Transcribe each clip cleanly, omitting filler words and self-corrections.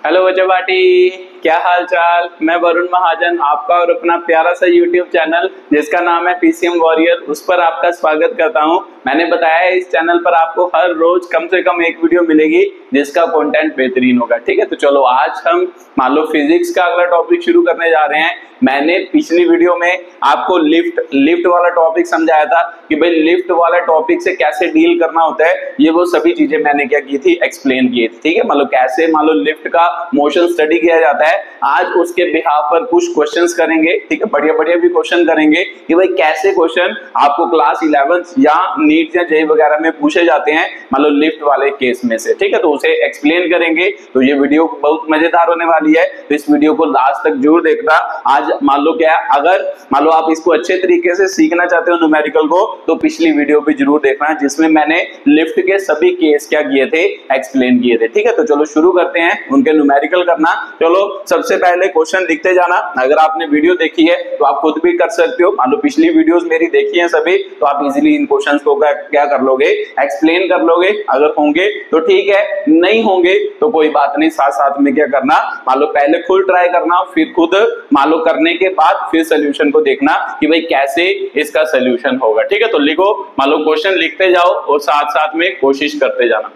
Hello बच्चों बाटी, क्या हाल चाल। मैं वरुण महाजन, आपका और अपना प्यारा सा यूट्यूब चैनल जिसका नाम है पीसीएम वॉरियर, उस पर आपका स्वागत करता हूं। मैंने बताया है इस चैनल पर आपको हर रोज कम से कम एक वीडियो मिलेगी जिसका कंटेंट बेहतरीन होगा। ठीक है, तो चलो आज हम मान लो फिजिक्स का अगला टॉपिक शुरू करने जा रहे हैं। मैंने पिछली वीडियो में आपको लिफ्ट वाला टॉपिक समझाया था कि भाई लिफ्ट वाला टॉपिक से कैसे डील करना होता है, ये वो सभी चीजें मैंने क्या की थी, एक्सप्लेन की थी। ठीक है, मतलब कैसे मान लो लिफ्ट का मोशन स्टडी किया जाता है। आज उसके बिहाफ पर कुछ क्वेश्चंस करेंगे। ठीक है, बढ़िया बढ़िया भी क्वेश्चन करेंगे कि भाई कैसे क्वेश्चन आपको क्लास 11 या नीट या जेईई वगैरह में पूछे जाते हैं मान लो लिफ्ट वाले केस में से। ठीक है, तो उसे एक्सप्लेन करेंगे। तो ये वीडियो बहुत मजेदार होने वाली है, तो इस वीडियो को लास्ट तक जरूर देखना। आज मान लो क्या, अगर मान लो आप इसको अच्छे तरीके से सीखना चाहते हो न्यूमेरिकल को, तो पिछली वीडियो भी जरूर देखना जिसमें मैंने लिफ्ट के सभी केस क्या किए थे, एक्सप्लेन किए थे। ठीक है, तो चलो शुरू करते हैं उनके न्यूमेरिकल करना। चलो सबसे पहले क्वेश्चन लिखते जाना। अगर आपने वीडियो देखी है तो आप खुद भी कर सकते हो। मान लो पिछली वीडियोस मेरी देखी है सभी, तो आप इजीली इन क्वेश्चंस को क्या कर लोगे, एक्सप्लेन कर लोगे। अगर होंगे तो ठीक है, नहीं होंगे तो कोई बात नहीं, साथ साथ में क्या करना, मान लो पहले खुद ट्राई करना, फिर खुद मान लो करने के बाद फिर सोल्यूशन को देखना कि भाई कैसे इसका सोल्यूशन होगा। ठीक है, तो लिखो, मान लो क्वेश्चन लिखते जाओ और साथ साथ में कोशिश करते जाना।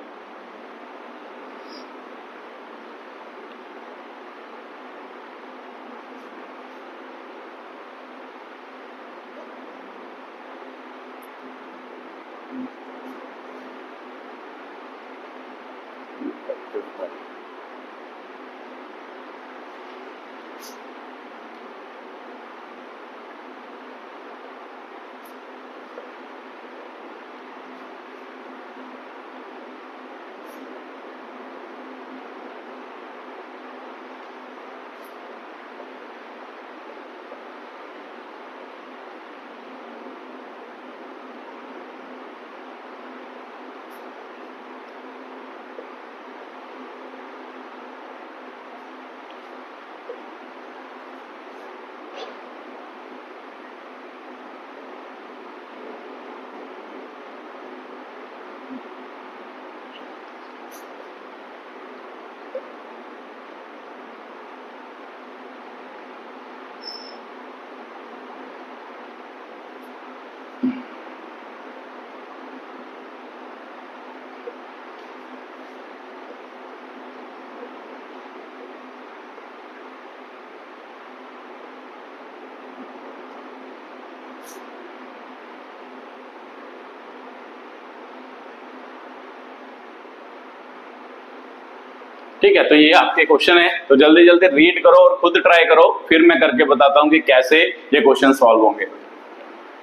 ठीक है, तो ये आपके क्वेश्चन है, तो जल्दी जल्दी रीड करो और खुद ट्राई करो, फिर मैं करके बताता हूं कि कैसे ये क्वेश्चन सॉल्व होंगे।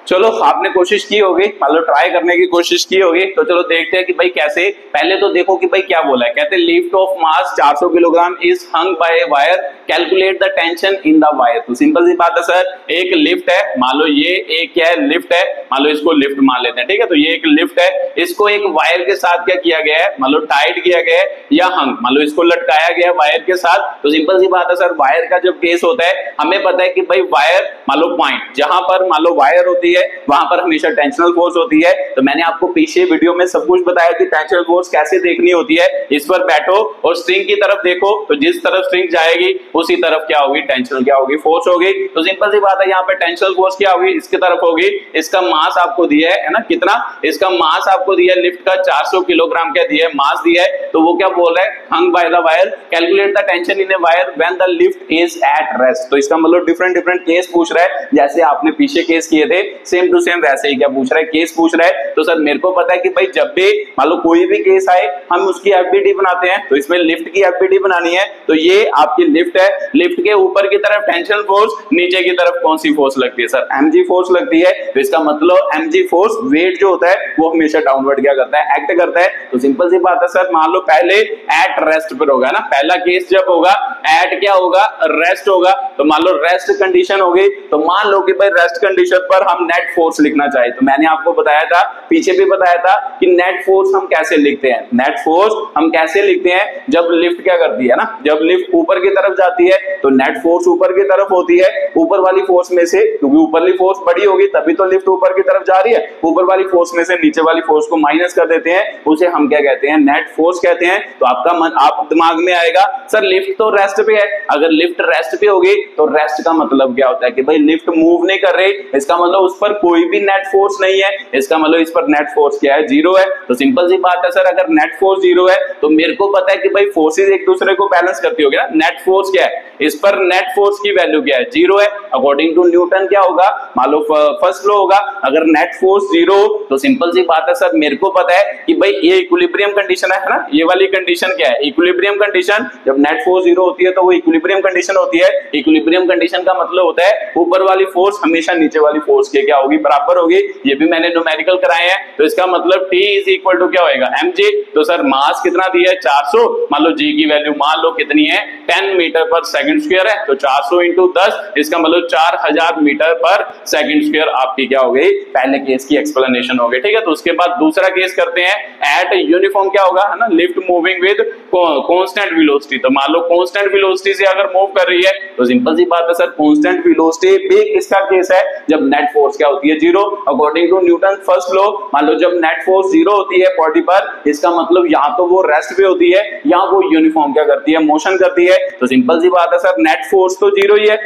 चलो आपने कोशिश की होगी, मान लो ट्राई करने की कोशिश की होगी, तो चलो देखते हैं कि भाई कैसे। पहले तो देखो कि भाई क्या बोला है, कहते हैं lift of mass 400 kilogram is hung by a wire, calculate the tension in the wire. तो सिंपल सी बात है सर, एक लिफ्ट है, मान लो ये एक क्या है, लिफ्ट है, मान लो इसको लिफ्ट मान लेते हैं। ठीक है, तो ये एक लिफ्ट है, इसको एक वायर के साथ क्या किया गया है, मान लो टाइट किया गया है या हंग, मान लो इसको लटकाया गया वायर के साथ। तो सिंपल सी बात है सर, वायर का जब केस होता है हमें पता है कि भाई वायर मान लो पॉइंट जहां पर मान लो वायर होती है वहां पर हमेशा टेंशनल फोर्स होती है। तो मैंने आपको पीछे वीडियो में सब कुछ बताया कि टेंशनल फोर्स कैसे देखनी होती है। इस पर बैठो और स्ट्रिंग की तरफ देखो, तो जिस तरफ स्ट्रिंग जाएगी उसी तरफ क्या होगी, टेंशनल क्या होगी, फोर्स होगी। तो सिंपल सी बात है, यहाँ पे टेंशनल फोर्स क्या होगी, इसकी तरफ होगी। इसका मास आपको दिया है ना, कितना, इसका मास आपको दिया है लिफ्ट का 400 किलोग्राम क्या दिया है, मास दिया है। तो वो क्या बोल रहा है, hung by the wire, calculate the tension in a wire when the lift is at rest. तो इसका मतलब डिफरेंट डिफरेंट केस पूछ रहा है, जैसे आपने पीछे केस किए थे सेम टू सेम वैसे ही क्या पूछ रहा है, केस पूछ रहा है। तो सर मेरे को पता है कि भाई जब भी मान लो कोई भी केस आए हम उसकी एफबीडी बनाते हैं, तो इसमें लिफ्ट की एफबीडी बनानी है। तो ये आपकी लिफ्ट है, लिफ्ट के ऊपर की तरफ टेंशन फोर्स, नीचे की तरफ कौन सी फोर्स लगती है सर, एमजी फोर्स लगती है। तो इसका मतलब एमजी फोर्स, वेट जो होता है वो हमेशा डाउनवर्ड क्या करता है, एक्ट करता है। तो सिंपल सी बात है सर, मान लो पहले एट रेस्ट पर होगा ना, पहला केस जब होगा एट क्या होगा, रेस्ट होगा। तो मान लो रेस्ट कंडीशन होगी, तो मान लो कि भाई रेस्ट कंडीशन पर हम नेट फोर्स लिखना चाहे तो मैंने आपको बताया था, पीछे भी बताया था कि नेट फोर्स हम कैसे लिखते हैं। नेट फोर्स हम कैसे लिखते हैं, जब लिफ्ट क्या करती है ना, जब लिफ्ट ऊपर की तरफ जाती है तो नेट फोर्स ऊपर की तरफ होती है, ऊपर वाली फोर्स में से, क्योंकि ऊपरली फोर्स बड़ी होगी तभी तो लिफ्ट ऊपर की तरफ जा रही है, ऊपर वाली फोर्स में से नीचे वाली फोर्स को माइनस कर देते हैं, उसे हम क्या कहते हैं, नेट फोर्स कहते हैं। तो आपका मन, आप दिमाग में आएगा सर लिफ्ट तो रेस्ट पे है, अगर लिफ्ट रेस्ट पे होगी तो रेस्ट का मतलब क्या होता है कि भाई लिफ्ट मूव नहीं कर रही, इसका मतलब उस पर कोई भी नेट फोर्स नहीं है, इसका मतलब इस पर नेट फोर्स क्या है, जीरो है। तो सिंपल सी बात है सर, अगर नेट फोर्स जीरो है तो मेरे को पता है कि भाई फोर्सेस एक दूसरे को बैलेंस करती होगी ना, नेट फोर्स क्या है, इस पर नेट फोर्स की वैल्यू क्या है, जीरो है। अकॉर्डिंग टू न्यूटन क्या होगा, मान लो फर्स्ट लॉ होगा, अगर नेट फोर्स जीरो तो सिंपल सी बात है सर, मेरे को पता है कि भाई ये इक्विलिब्रियम कंडीशन है ना, ये वाली कंडीशन क्या है, इक्विलिब्रियम कंडीशन। जब नेट फोर्स जीरो होती है तो वो इक्विलिब्रियम कंडीशन होती है। इक्विलिब्रियम कंडीशन का मतलब होता है ऊपर वाली फोर्स हमेशा नीचे वाली फोर्स के क्या होगी, बराबर होगी। ये भी मैंने न्यूमेरिकल कराए हैं, तो इसका मतलब T इज इक्वल टू क्या होगा, mg। तो सर मास कितना दिया है, 400, मान लो g की वैल्यू मान लो कितनी है, 10 मीटर पर सेकंड स्क्वायर है, तो 400 इंटू 10, इसका मतलब 4000 मीटर पर सेकंड स्क्वायर आपकी क्या हो गई, पहले केस की एक्सप्लेनेशन हो गई। ठीक है, तो उसके बाद दूसरा केस करते हैं, एट यूनिफॉर्म क्या होगा, है ना, lift moving with constant velocity. तो मान लो कांस्टेंट वेलोसिटी से अगर मूव कर रही है तो सिंपल सी बात है सर, कांस्टेंट वेलोसिटी भी किसका केस है, जब नेट फोर्स क्या होती है, zero. According to Newton first law, मान लो जब नेट फोर्स जीरो होती है बॉडी पर, इसका मतलब या तो वो रेस्ट पे होती है या वो यूनिफॉर्म क्या करती है, मोशन करती है। तो सिंपल सी बात है सर, नेट फोर्स तो जीरो ही है,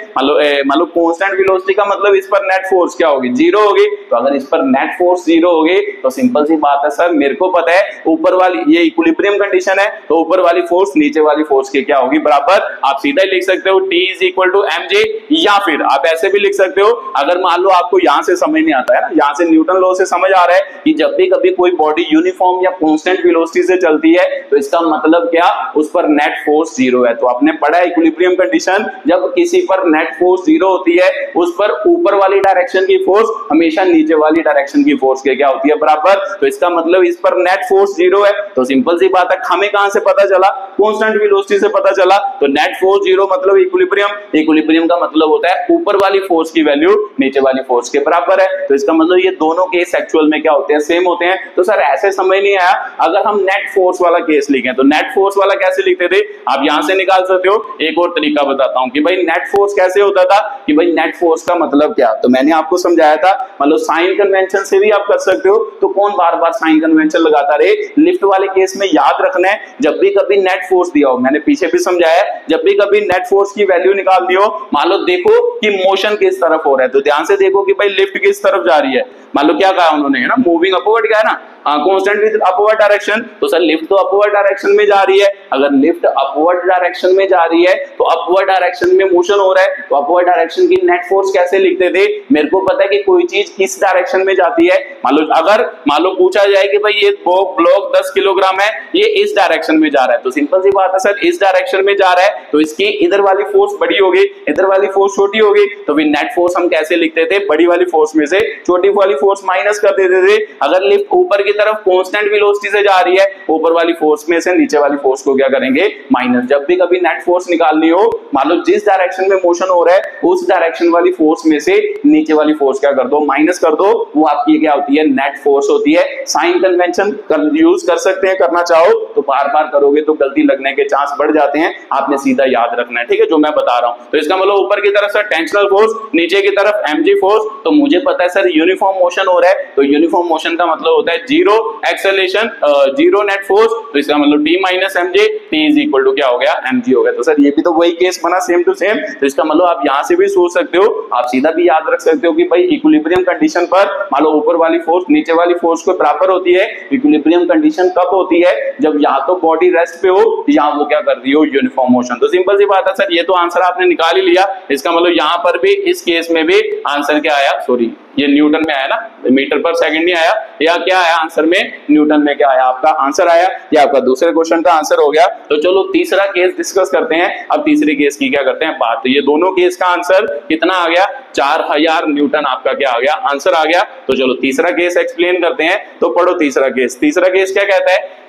मान लो कांस्टेंट वेलोसिटी का मतलब इस पर नेट फोर्स क्या होगी, जीरो होगी। तो अगर इस पर नेट फोर्स जीरो होगी तो सिंपल सी बात है सर, मेरे को पता है ऊपर वाली, ये इक्विलिब्रियम कंडीशन है, तो ऊपर वाली फोर्स नीचे वाली फोर्स के क्या होगी, बराबर। आप सीधा ही लिख सकते हो T is equal to mg, या फिर आप ऐसे भी लिख सकते हो, अगर मान लो आपको यहां से समझ नहीं आता है ना, यहां से न्यूटन लॉ से समझ आ रहा है कि जब भी कभी कोई बॉडी यूनिफॉर्म या कांस्टेंट वेलोसिटी से चलती है तो इसका मतलब क्या, उस पर नेट फोर्स जीरो है। तो आपने पढ़ा है इक्विलिब्रियम कंडीशन, जब किसी पर नेट फोर्स जीरो होती है उस पर ऊपर वाली डायरेक्शन की फोर्स हमेशा नीचे वाली डायरेक्शन की फोर्स के क्या होती है, बराबर। तो इसका मतलब इस पर नेट फोर्स जीरो है। तो सिंपल सी बात है, हमें कहां से पता चला, कांस्टेंट वेलोसिटी से पता चला। तो नेट फोर्स जीरो मतलब इक्विलिब्रियम, इक्विलिब्रियम का मतलब होता है ऊपर वाली फोर्स की वैल्यू नीचे वाली फोर्स के बराबर है। तो इसका मतलब ये दोनों केस एक्चुअल में क्या होते हैं, सेम होते हैं। तो सर ऐसे समझ नहीं आया, अगर हम नेट फोर्स वाला केस लिखें तो नेट फोर्स वाला कैसे लिखते थे, आप यहां से निकाल सकते हो। एक और तरीका बताता हूं कि भाई नेट फोर्स कैसे होता था, कि भाई नेट फोर्स का मतलब क्या, तो मैंने आपको समझाया था, मतलब साइन कन्वेंशन से भी आप कर सकते हो। तो कौन बार बार साइन कन्वेंशन लगाता रहे, लिफ्ट वाले केस में याद रखना है, जब भी कभी नेट फोर्स दिया हो, मैंने पीछे भी समझाया, जब भी कभी नेट फोर्स की वैल्यू निकालनी हो, मान लो देखो कि मोशन किस तरफ हो रहा है, तो ध्यान से देखो कि भाई लिफ्ट किस तरफ जा रही है। मान लो क्या कहा उन्होंने, है ना, मूविंग अपवर्ड क्या है ना, कांस्टेंट विद अपवर्ड डायरेक्शन। तो सर लिफ्ट तो अपवर्ड डायरेक्शन में जा रही है, अगर लिफ्ट अपवर्ड डायरेक्शन में जा रही है तो अपवर्ड डायरेक्शन में मोशन हो रहा है, तो अपवर्ड डायरेक्शन की नेट फोर्स कैसे लिखते थे, मेरे को पता है कि कोई चीज किस डायरेक्शन में जाती है। मान लो पूछा जाए कि भाई ये ब्लॉक 10 किलोग्राम है, ये इस डायरेक्शन में जा रहा है, तो सिंपल सी बात है सर, इस डायरेक्शन में जा रहा है तो इसकी इधर वाली फोर्स बड़ी होगी, इधर वाली फोर्स छोटी होगी। तो फिर नेट फोर्स हम कैसे लिखते थे, बड़ी वाली फोर्स में से छोटी वाली फोर्स माइनस कर देते थे। अगर लिफ्ट ऊपर की तरफ कांस्टेंट वेलोसिटी से जा रही है, ऊपर वाली फोर्स में से नीचे वाली फोर्स को क्या करेंगे, माइनस। जब भी कभी नेट फोर्स निकालनी हो, मान लो जिस डायरेक्शन में मोशन हो रहा है उस डायरेक्शन वाली फोर्स में से नीचे वाली फोर्स क्या कर दो, माइनस कर दो, वो आपकी क्या होती है, नेट फोर्स होती है। साइन कन्वेंशन यूज कर सकते हैं, करना चाहो तो बार बार करोगे तो गलती लगने के चांस बढ़ जाते हैं, आपने सीधा याद रखना है, ठीक है, जो मैं बता रहा हूं। तो इसका मतलब ऊपर की तरफ सर टेंशनल फोर्स, नीचे की तरफ mg फोर्स। तो मुझे पता है सर यूनिफॉर्म मोशन हो रहा है, तो यूनिफॉर्म मोशन का मतलब होता है zero acceleration, zero net force. तो इसका मतलब T minus mg, T is equal to क्या हो गया, mg हो गया। तो सर ये भी तो वही केस बना, सेम टू सेम। तो इसका मतलब आप यहां से भी सोच सकते हो, आप सीधा भी याद रख सकते हो कि भाई इक्विलिब्रियम कंडीशन पर मान लो ऊपर वाली फोर्स नीचे वाली फोर्स को बराबर होती है। इक्विलिब्रियम कंडीशन कब होती है, जब या तो बॉडी रेस्ट पे हो या वो क्या कर रही हो, यूनिफॉर्म मोशन। तो सिंपल सी बात है सर, ये तो आंसर आपने निकाल ही लिया। इसका मतलब यहां पर भी इस केस में भी आंसर क्या आया, सॉरी ये न्यूटन में आया ना, मीटर पर सेकंड नहीं आया, या क्या आया आंसर में, न्यूटन में क्या आया, आपका आंसर आया, ये आपका दूसरे क्वेश्चन का आंसर हो गया। तो चलो तीसरा केस डिस्कस करते हैं। अब तीसरे केस की क्या करते हैं बात। तो ये दोनों केस का आंसर कितना आ गया, 4000 न्यूटन आपका क्या आ गया, आंसर आ गया। तो चलो तीसरा केस एक्सप्लेन करते हैं। तो पढ़ो तीसरा केस। तीसरा केस क्या कहता है,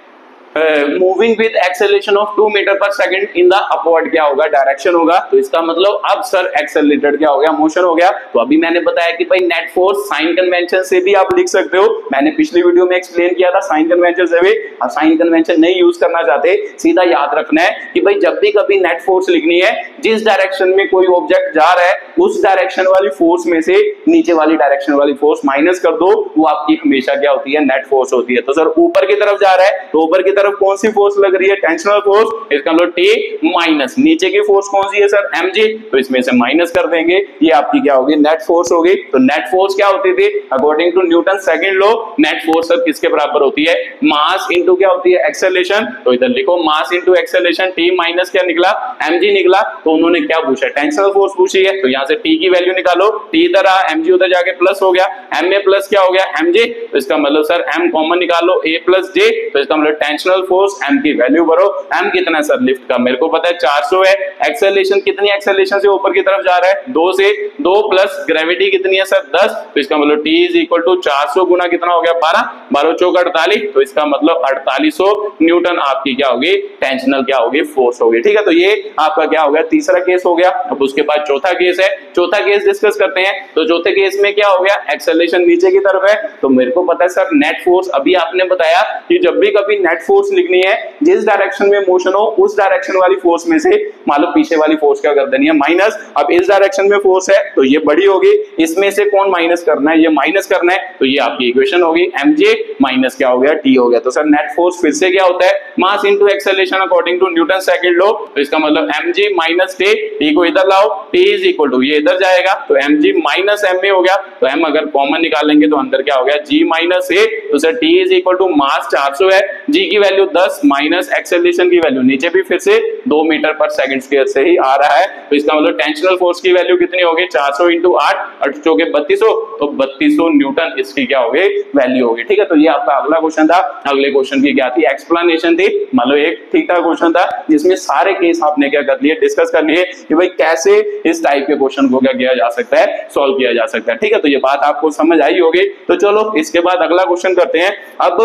moving with acceleration of 2 metre per second in the upward क्या होगा, डायरेक्शन होगा। तो इसका मतलब अब सर एक्सेलरेटेड क्या हो गया, मोशन हो गया। तो अभी मैंने बताया कि भाई नेट फोर्स साइन कन्वेंशन से भी आप लिख सकते हो, मैंने पिछली वीडियो में एक्सप्लेन किया था साइन कन्वेंशन से भी। और साइन कन्वेंशन नहीं यूज करना चाहते, सीधा याद रखना है कि भाई जब भी कभी नेट फोर्स लिखनी है, जिस डायरेक्शन में कोई ऑब्जेक्ट जा रहा है उस डायरेक्शन वाली फोर्स में से नीचे वाली डायरेक्शन वाली फोर्स माइनस कर दो, वो आपकी हमेशा क्या होती है, नेट फोर्स होती है। तो सर ऊपर की तरफ जा रहा है तो ऊपर की तरफ कौन सी फोर्स लग रही है, टेंशनल फोर्स, इसका मतलब टी माइनस नीचे की फोर्स कौन सी है सर, mg, तो इसमें से माइनस कर देंगे, ये आपकी क्या होगी, नेट फोर्स होगी। तो नेट फोर्स क्या होती थी, according to Newton second law, net force sir किसके बराबर होती है, मास इंटू क्या होती है, एक्सेलरेशन। तो इधर लिखो मास इंटू एक्सेलरेशन, टी माइनस क्या निकला, mg निकला। तो उन्होंने क्या पूछा, टेंशनल फोर्स पूछी है, तो यहाँ से टी की वैल्यू निकालो, टी इधर आ, mg उधर जाके प्लस हो गया, m में प्लस क्या हो गया, mg, तो इसका मतलब सर m कॉमन निकालो, a प्लस j, तो इसका मतलब टेंशनल फोर्स m की वैल्यू भरो, m कितना है सर लिफ्ट का, मेरे को पता है 400 है, एक्सेलरेशन कितनी, एक्सेलरेशन से ऊपर की तरफ जा रहा है 2 से, 2 प्लस ग्रेविटी कितनी है सर 10, तो इसका मतलब t इज इक्वल टू 400 गुना कितना हो गया 12, 12 चौक 48, तो इसका मतलब 4800 न्यूटन आपकी क्या होगी, टेंशनल क्या होगी, फोर्स होगी। ठीक है, तो ये आपका क्या हो गया, तीसरा केस हो गया। अब उसके बाद चौथा केस है, चौथा केस डिस्कस करते हैं। तो चौथे केस में क्या हो गया, एक्सेलरेशन नीचे की तरफ है, तो मेरे को पता है सर नेट फोर्स, अभी आपने बताया कि जब भी कभी नेट फोर्स लिखनी है, जिस डायरेक्शन में मोशन हो उस डायरेक्शन वाली फोर्स में से मान लो पीछे वाली फोर्स क्या कर देनी है, माइनस। अब इस डायरेक्शन में फोर्स है तो ये बड़ी होगी, इसमें से कौन माइनस करना है, ये माइनस करना है, तो ये आपकी इक्वेशन होगी mj माइनस क्या हो गया, t हो गया। तो सर नेट फोर्स फिर से क्या होता है, mass into acceleration according to Newton second law, तो इसका मतलब mg माइनस t को इधर लाओ, t इज इक्वल टू ये इधर जाएगा तो mg माइनस ma हो गया, तो m अगर कॉमन निकालेंगे तो अंदर क्या हो गया, g माइनस a, तो sir t is equal to mass 400 है, g की वैल्यू 10 माइनस एक्सेलरेशन की वैल्यू नीचे भी फिर से 2 मीटर पर सेकंड स्क्वायर से ही आ रहा है, तो इसका मतलब टेंशनल फोर्स की वैल्यू कितनी होगी, 400 इंटू 8, 8 चौके 3200, तो 3200 न्यूटन इसकी क्या होगी, वैल्यू होगी। ठीक है, तो ये आपका अगला क्वेश्चन था। अगले क्वेश्चन की क्या थी, एक्सप्लेनेशन थी, मान लो एक ठीक ठाक क्वेश्चन था जिसमें सारे केस आपने क्या कर लिए, डिस्कस कर लिए कि भाई कैसे इस टाइप के क्वेश्चन को क्या किया जा सकता है, सॉल्व किया जा सकता है। ठीक है, तो ये बात आपको समझ आई होगी। तो चलो इसके बाद अगला क्वेश्चन करते हैं। अब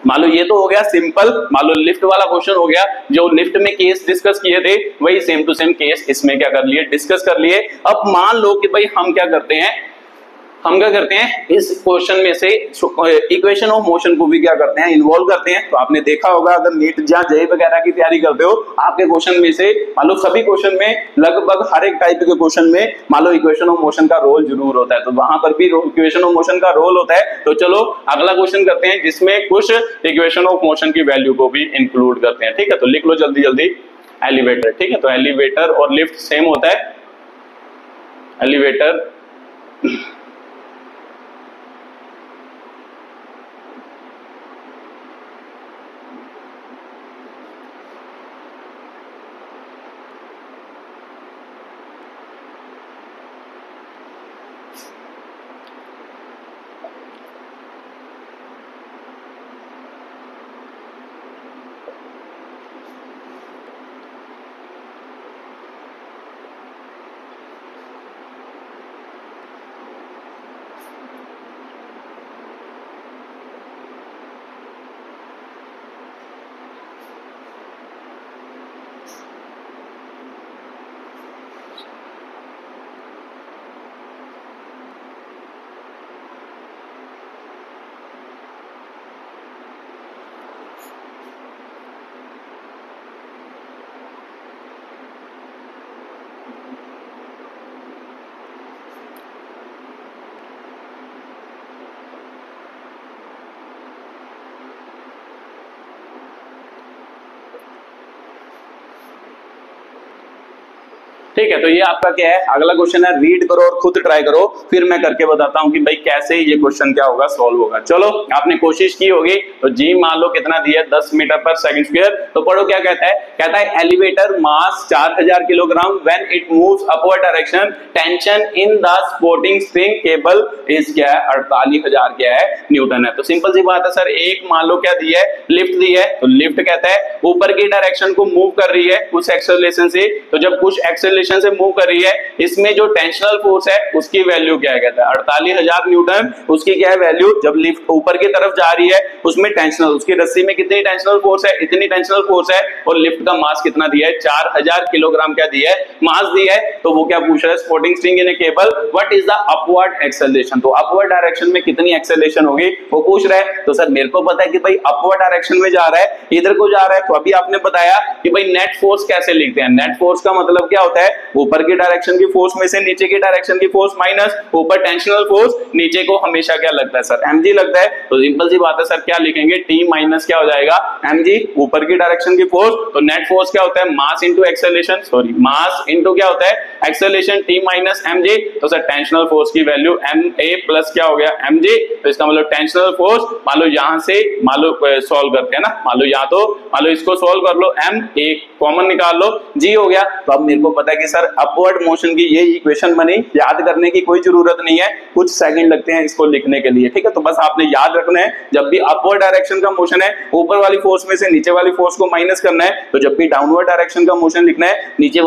मान लो ये तो हो गया सिंपल, मान लो लिफ्ट वाला क्वेश्चन हो गया, जो लिफ्ट में केस डिस्कस किए थे वही सेम टू सेम केस इसमें क्या कर लिए, डिस्कस कर लिए। अब मान लो कि भाई हम क्या करते हैं, इस क्वेश्चन में से इक्वेशन ऑफ मोशन को भी क्या करते हैं, इन्वॉल्व करते हैं। तो आपने देखा होगा अगर नीट जहाँ जेईई वगैरह की तैयारी करते हो, आपके क्वेश्चन में से मान लो सभी क्वेश्चन में लगभग हर एक टाइप के क्वेश्चन में मान लो इक्वेशन ऑफ मोशन का रोल जरूर होता है, तो वहां पर भी इक्वेशन ऑफ मोशन का रोल होता है। तो चलो अगला क्वेश्चन करते हैं जिसमें कुछ इक्वेशन ऑफ मोशन की वैल्यू को भी इंक्लूड करते हैं। ठीक है, तो लिख लो जल्दी जल्दी, एलिवेटर। ठीक है, तो एलिवेटर और लिफ्ट सेम होता है, एलिवेटर ठीक है, तो ये आपका क्या है, अगला क्वेश्चन है, रीड करो और खुद ट्राई करो, फिर मैं करके बताता हूं कि भाई कैसे ये क्वेश्चन क्या होगा, सॉल्व होगा। चलो आपने कोशिश की होगी, तो जी मान लो कितना दिया है 10 मीटर पर सेकंड स्क्वायर। तो पढ़ो क्या कहता है, कहता है elevator mass 4000 kilogram when it moves upward direction, tension in the supporting spring cable is क्या है, 48000 क्या है, न्यूटन है। तो सिंपल सी बात है सर, एक मान लो क्या दी है, लिफ्ट दी है, तो लिफ्ट कहता है ऊपर की डायरेक्शन को मूव कर रही है कुछ एक्सेलरेशन से, तो जब कुछ एक्सेलरेशन एक्सेलरेशन से मूव कर रही है, इसमें जो टेंशनल फोर्स है उसकी वैल्यू क्या कहता है, 48,000 न्यूटन। उसकी क्या है वैल्यू, जब लिफ्ट ऊपर की तरफ जा रही है उसमें टेंशनल, उसकी रस्सी में कितनी टेंशनल फोर्स है, इतनी टेंशनल फोर्स है, और लिफ्ट का मास कितना दिया है, 4000 किलोग्राम क्या दिया है, मास दिया है। तो वो क्या पूछ रहा है, supporting string in A cable, what is the upward acceleration, तो अपवर्ड डायरेक्शन में कितनी एक्सेलरेशन होगी वो पूछ रहा है। तो सर मेरे को पता है कि भाई अपवर्ड डायरेक्शन में जा रहा है, इधर को जा रहा है, तो अभी आपने बताया कि भाई नेट फोर्स कैसे लिखते हैं, नेट फोर्स का मतलब क्या होता है, ऊपर की डायरेक्शन की फोर्स में से नीचे की डायरेक्शन की फोर्स माइनस ऊपर टेंशनल फोर्स, नीचे को हमेशा क्या लगता है सर, mg लगता है। तो सिंपल सी बात है सर, क्या लिखेंगे, t माइनस क्या हो जाएगा mg, ऊपर की डायरेक्शन की फोर्स, तो नेट फोर्स क्या होता है, mass into acceleration, sorry mass into क्या होता है एक्सेलरेशन, t माइनस mg। तो सर टेंशनल फोर्स की वैल्यू ma प्लस क्या हो गया mg, तो इसका मतलब टेंशनल फोर्स, मान लो यहां से मान लो सॉल्व करते हैं ना, मान लो यहाँ तो मान लो इसको सॉल्व कर लो, m एक कॉमन निकाल लो, g हो गया। तो अब मेरे को पता है कि सर अपवर्ड मोशन की ये इक्वेशन बनी, याद करने की कोई जरूरत नहीं है, कुछ सेकंड लगते हैं इसको लिखने के लिए, ठीक है। तो बस आपने याद रखना है, जब भी अपवर्ड डायरेक्शन का मोशन है ऊपर वाली फोर्स में से नीचे वाली फोर्स को माइनस करना है, तो जब भी डाउनवर्ड डायरेक्शन का मोशन लिखना है नीचे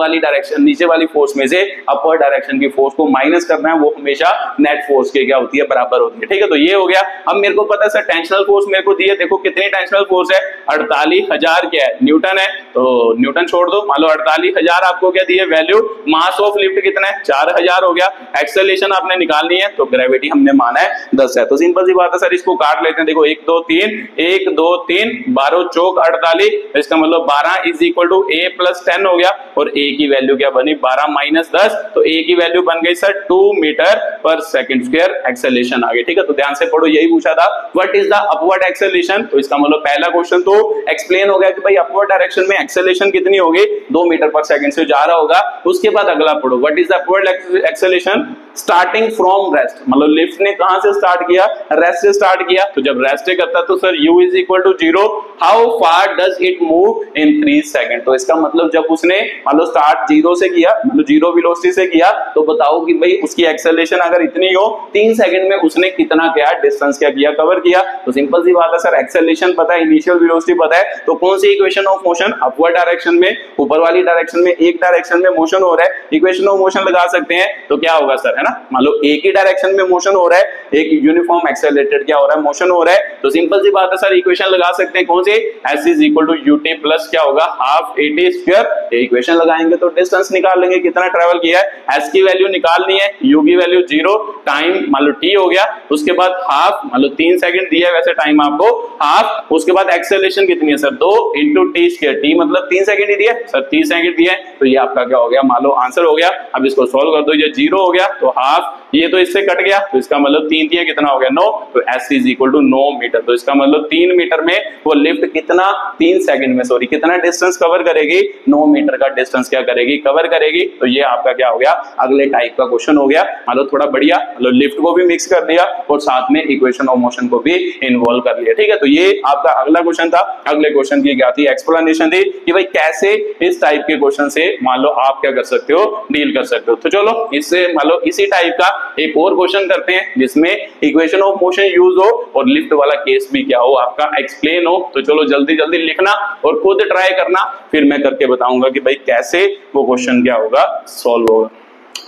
वाली फोर्स में से अपवर्ड डायरेक्शन की फोर्स को माइनस करना है, वो हमेशा नेट फोर्स के क्या होती है, बराबर होती है, ठीक है। तो ये हो गया। अब मेरे को पता है सर टेंशनल फोर्स मेरे को दी है, देखो कितनी टेंशनल फोर्स है, 48,000 क्या है न्यूटन है, तो न्यूटन छोड़ दो, मान लो 48,000 आपको क्या दी है वैल्यू, मास ऑफ लिफ्ट कितना है 4000 हो गया, एक्सेलरेशन आपने निकालनी है, तो ग्रेविटी हमने माना है 10 है। तो सिंपल सी बात है सर, इसको काट लेते हैं, देखो 1 2 3 1 2 3 12 चौक 48, इसका मतलब 12 is equal to a plus 10 हो गया, और a की वैल्यू क्या बनी 12 माइनस 10, तो a की वैल्यू बन गई sir 2 metre per second square, acceleration आ गई, ठीक है। तो ध्यान से पढ़ो, यही पूछा था what is the upward acceleration, तो इसका मतलब पहला क्वेश्चन तो एक्सप्लेन हो गया कि भाई अपवर्ड डायरेक्शन में एक्सेलरेशन कितनी होगी, 2 मीटर पर सेकंड से जा रहा होगा। उसके बाद अगला पढ़ो, what is the upward acceleration starting from rest, मतलब लिफ्ट ने कहां से स्टार्ट किया, रेस्ट से स्टार्ट किया, तो जब रेस्ट करता तो sir u is equal to 0, how far does it move in 3 second, तो इसका मतलब जब उसने मान लो स्टार्ट 0 से किया, मतलब 0 वेलोसिटी से किया, तो बताओ कि भाई उसकी एक्सेलरेशन अगर इतनी हो 3 सेकंड में उसने कितना क्या डिस्टेंस क्या किया, कवर किया। तो सिंपल सी बात है सर, एक्सेलरेशन पता है, इनिशियल वेलोसिटी पता है, तो कौन सी equation of motion, upward direction में, ऊपर वाली डायरेक्शन में एक डायरेक्शन में मोशन हो रहा है, इक्वेशन ऑफ मोशन लगा सकते हैं, तो क्या होगा सर, है ना, मान लो एक ही डायरेक्शन में मोशन हो रहा है, एक यूनिफॉर्म एक्सेलरेटेड क्या हो रहा है, मोशन हो रहा है, तो सिंपल सी बात है सर, इक्वेशन लगा सकते हैं कौन सी, s is equal to ut plus क्या होगा हाफ at स्क्वायर, ये इक्वेशन लगाएंगे तो डिस्टेंस निकाल लेंगे कितना ट्रेवल किया है, s की वैल्यू निकालनी है, u की वैल्यू 0, टाइम मान लो t हो गया, उसके बाद हाफ मान लो 3 सेकंड दिया है वैसे टाइम आपको हाफ, उसके बाद एक्सेलरेशन कितनी है sir 2 into T square, t मतलब 3 सेकंड ही दिया सर, 30 सेकंड दिया है, तो ये आपका क्या हो गया, मान लो आंसर हो गया। अब इसको सॉल्व कर दो, ये 0 हो गया तो हाफ, ये तो इससे कट गया, तो इसका मतलब 3 दिया कितना हो गया 9, तो s is equal to 9 metre, तो इसका मतलब 3 मीटर में वो लिफ्ट कितना 3 सेकंड में सॉरी कितना डिस्टेंस कवर करेगी, 9 मीटर का डिस्टेंस क्या करेगी, कवर करेगी। तो ये आपका क्या हो गया, अगले टाइप का क्वेश्चन हो गया, मतलब थोड़ा बढ़िया, मतलब लिफ्ट को भी मिक्स कर दिया और साथ में इक्वेशन ऑफ मोशन को भी इन्वॉल्व कर लिया, ठीक है। तो ये आपका अगला क्वेश्चन था। अगले क्वेश्चन की क्या थी, एक्सप्लेनेशन थी कि भाई कैसे इस टाइप के क्वेश्चन से मान लो आप क्या कर सकते हो, डील कर सकते हो। तो चलो इससे मान लो इसी टाइप का एक और क्वेश्चन करते हैं जिसमें इक्वेशन ऑफ मोशन यूज हो और लिफ्ट वाला केस भी क्या हो आपका एक्सप्लेन हो। तो चलो जल्दी जल्दी लिखना और खुद ट्राई करना, फिर मैं करके बताऊंगा कि भाई कैसे वो क्वेश्चन क्या होगा सॉल्व होगा।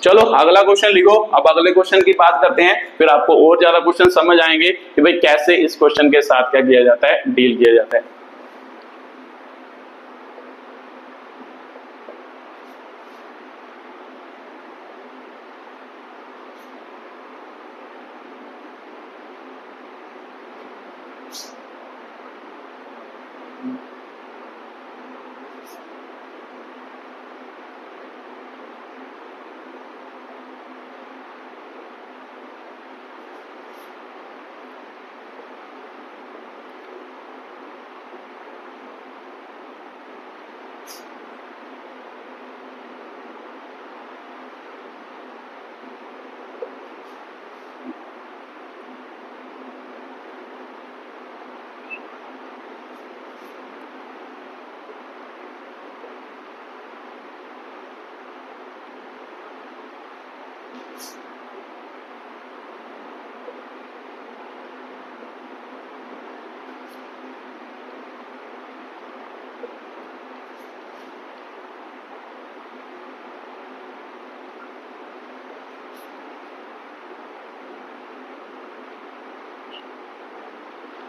चलो अगला क्वेश्चन लिखो। अब अगले क्वेश्चन की बात करते हैं, फिर आपको और ज्यादा क्वेश्चन समझ आएंगे कि भाई कैसे इस क्वेश्चन के साथ क्या किया जाता है, डील किया जाता है।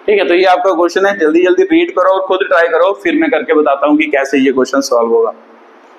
ठीक है, तो ये आपका क्वेश्चन है, जल्दी जल्दी रीड करो और खुद ट्राई करो, फिर मैं करके बताता हूँ कि कैसे ये क्वेश्चन सॉल्व होगा।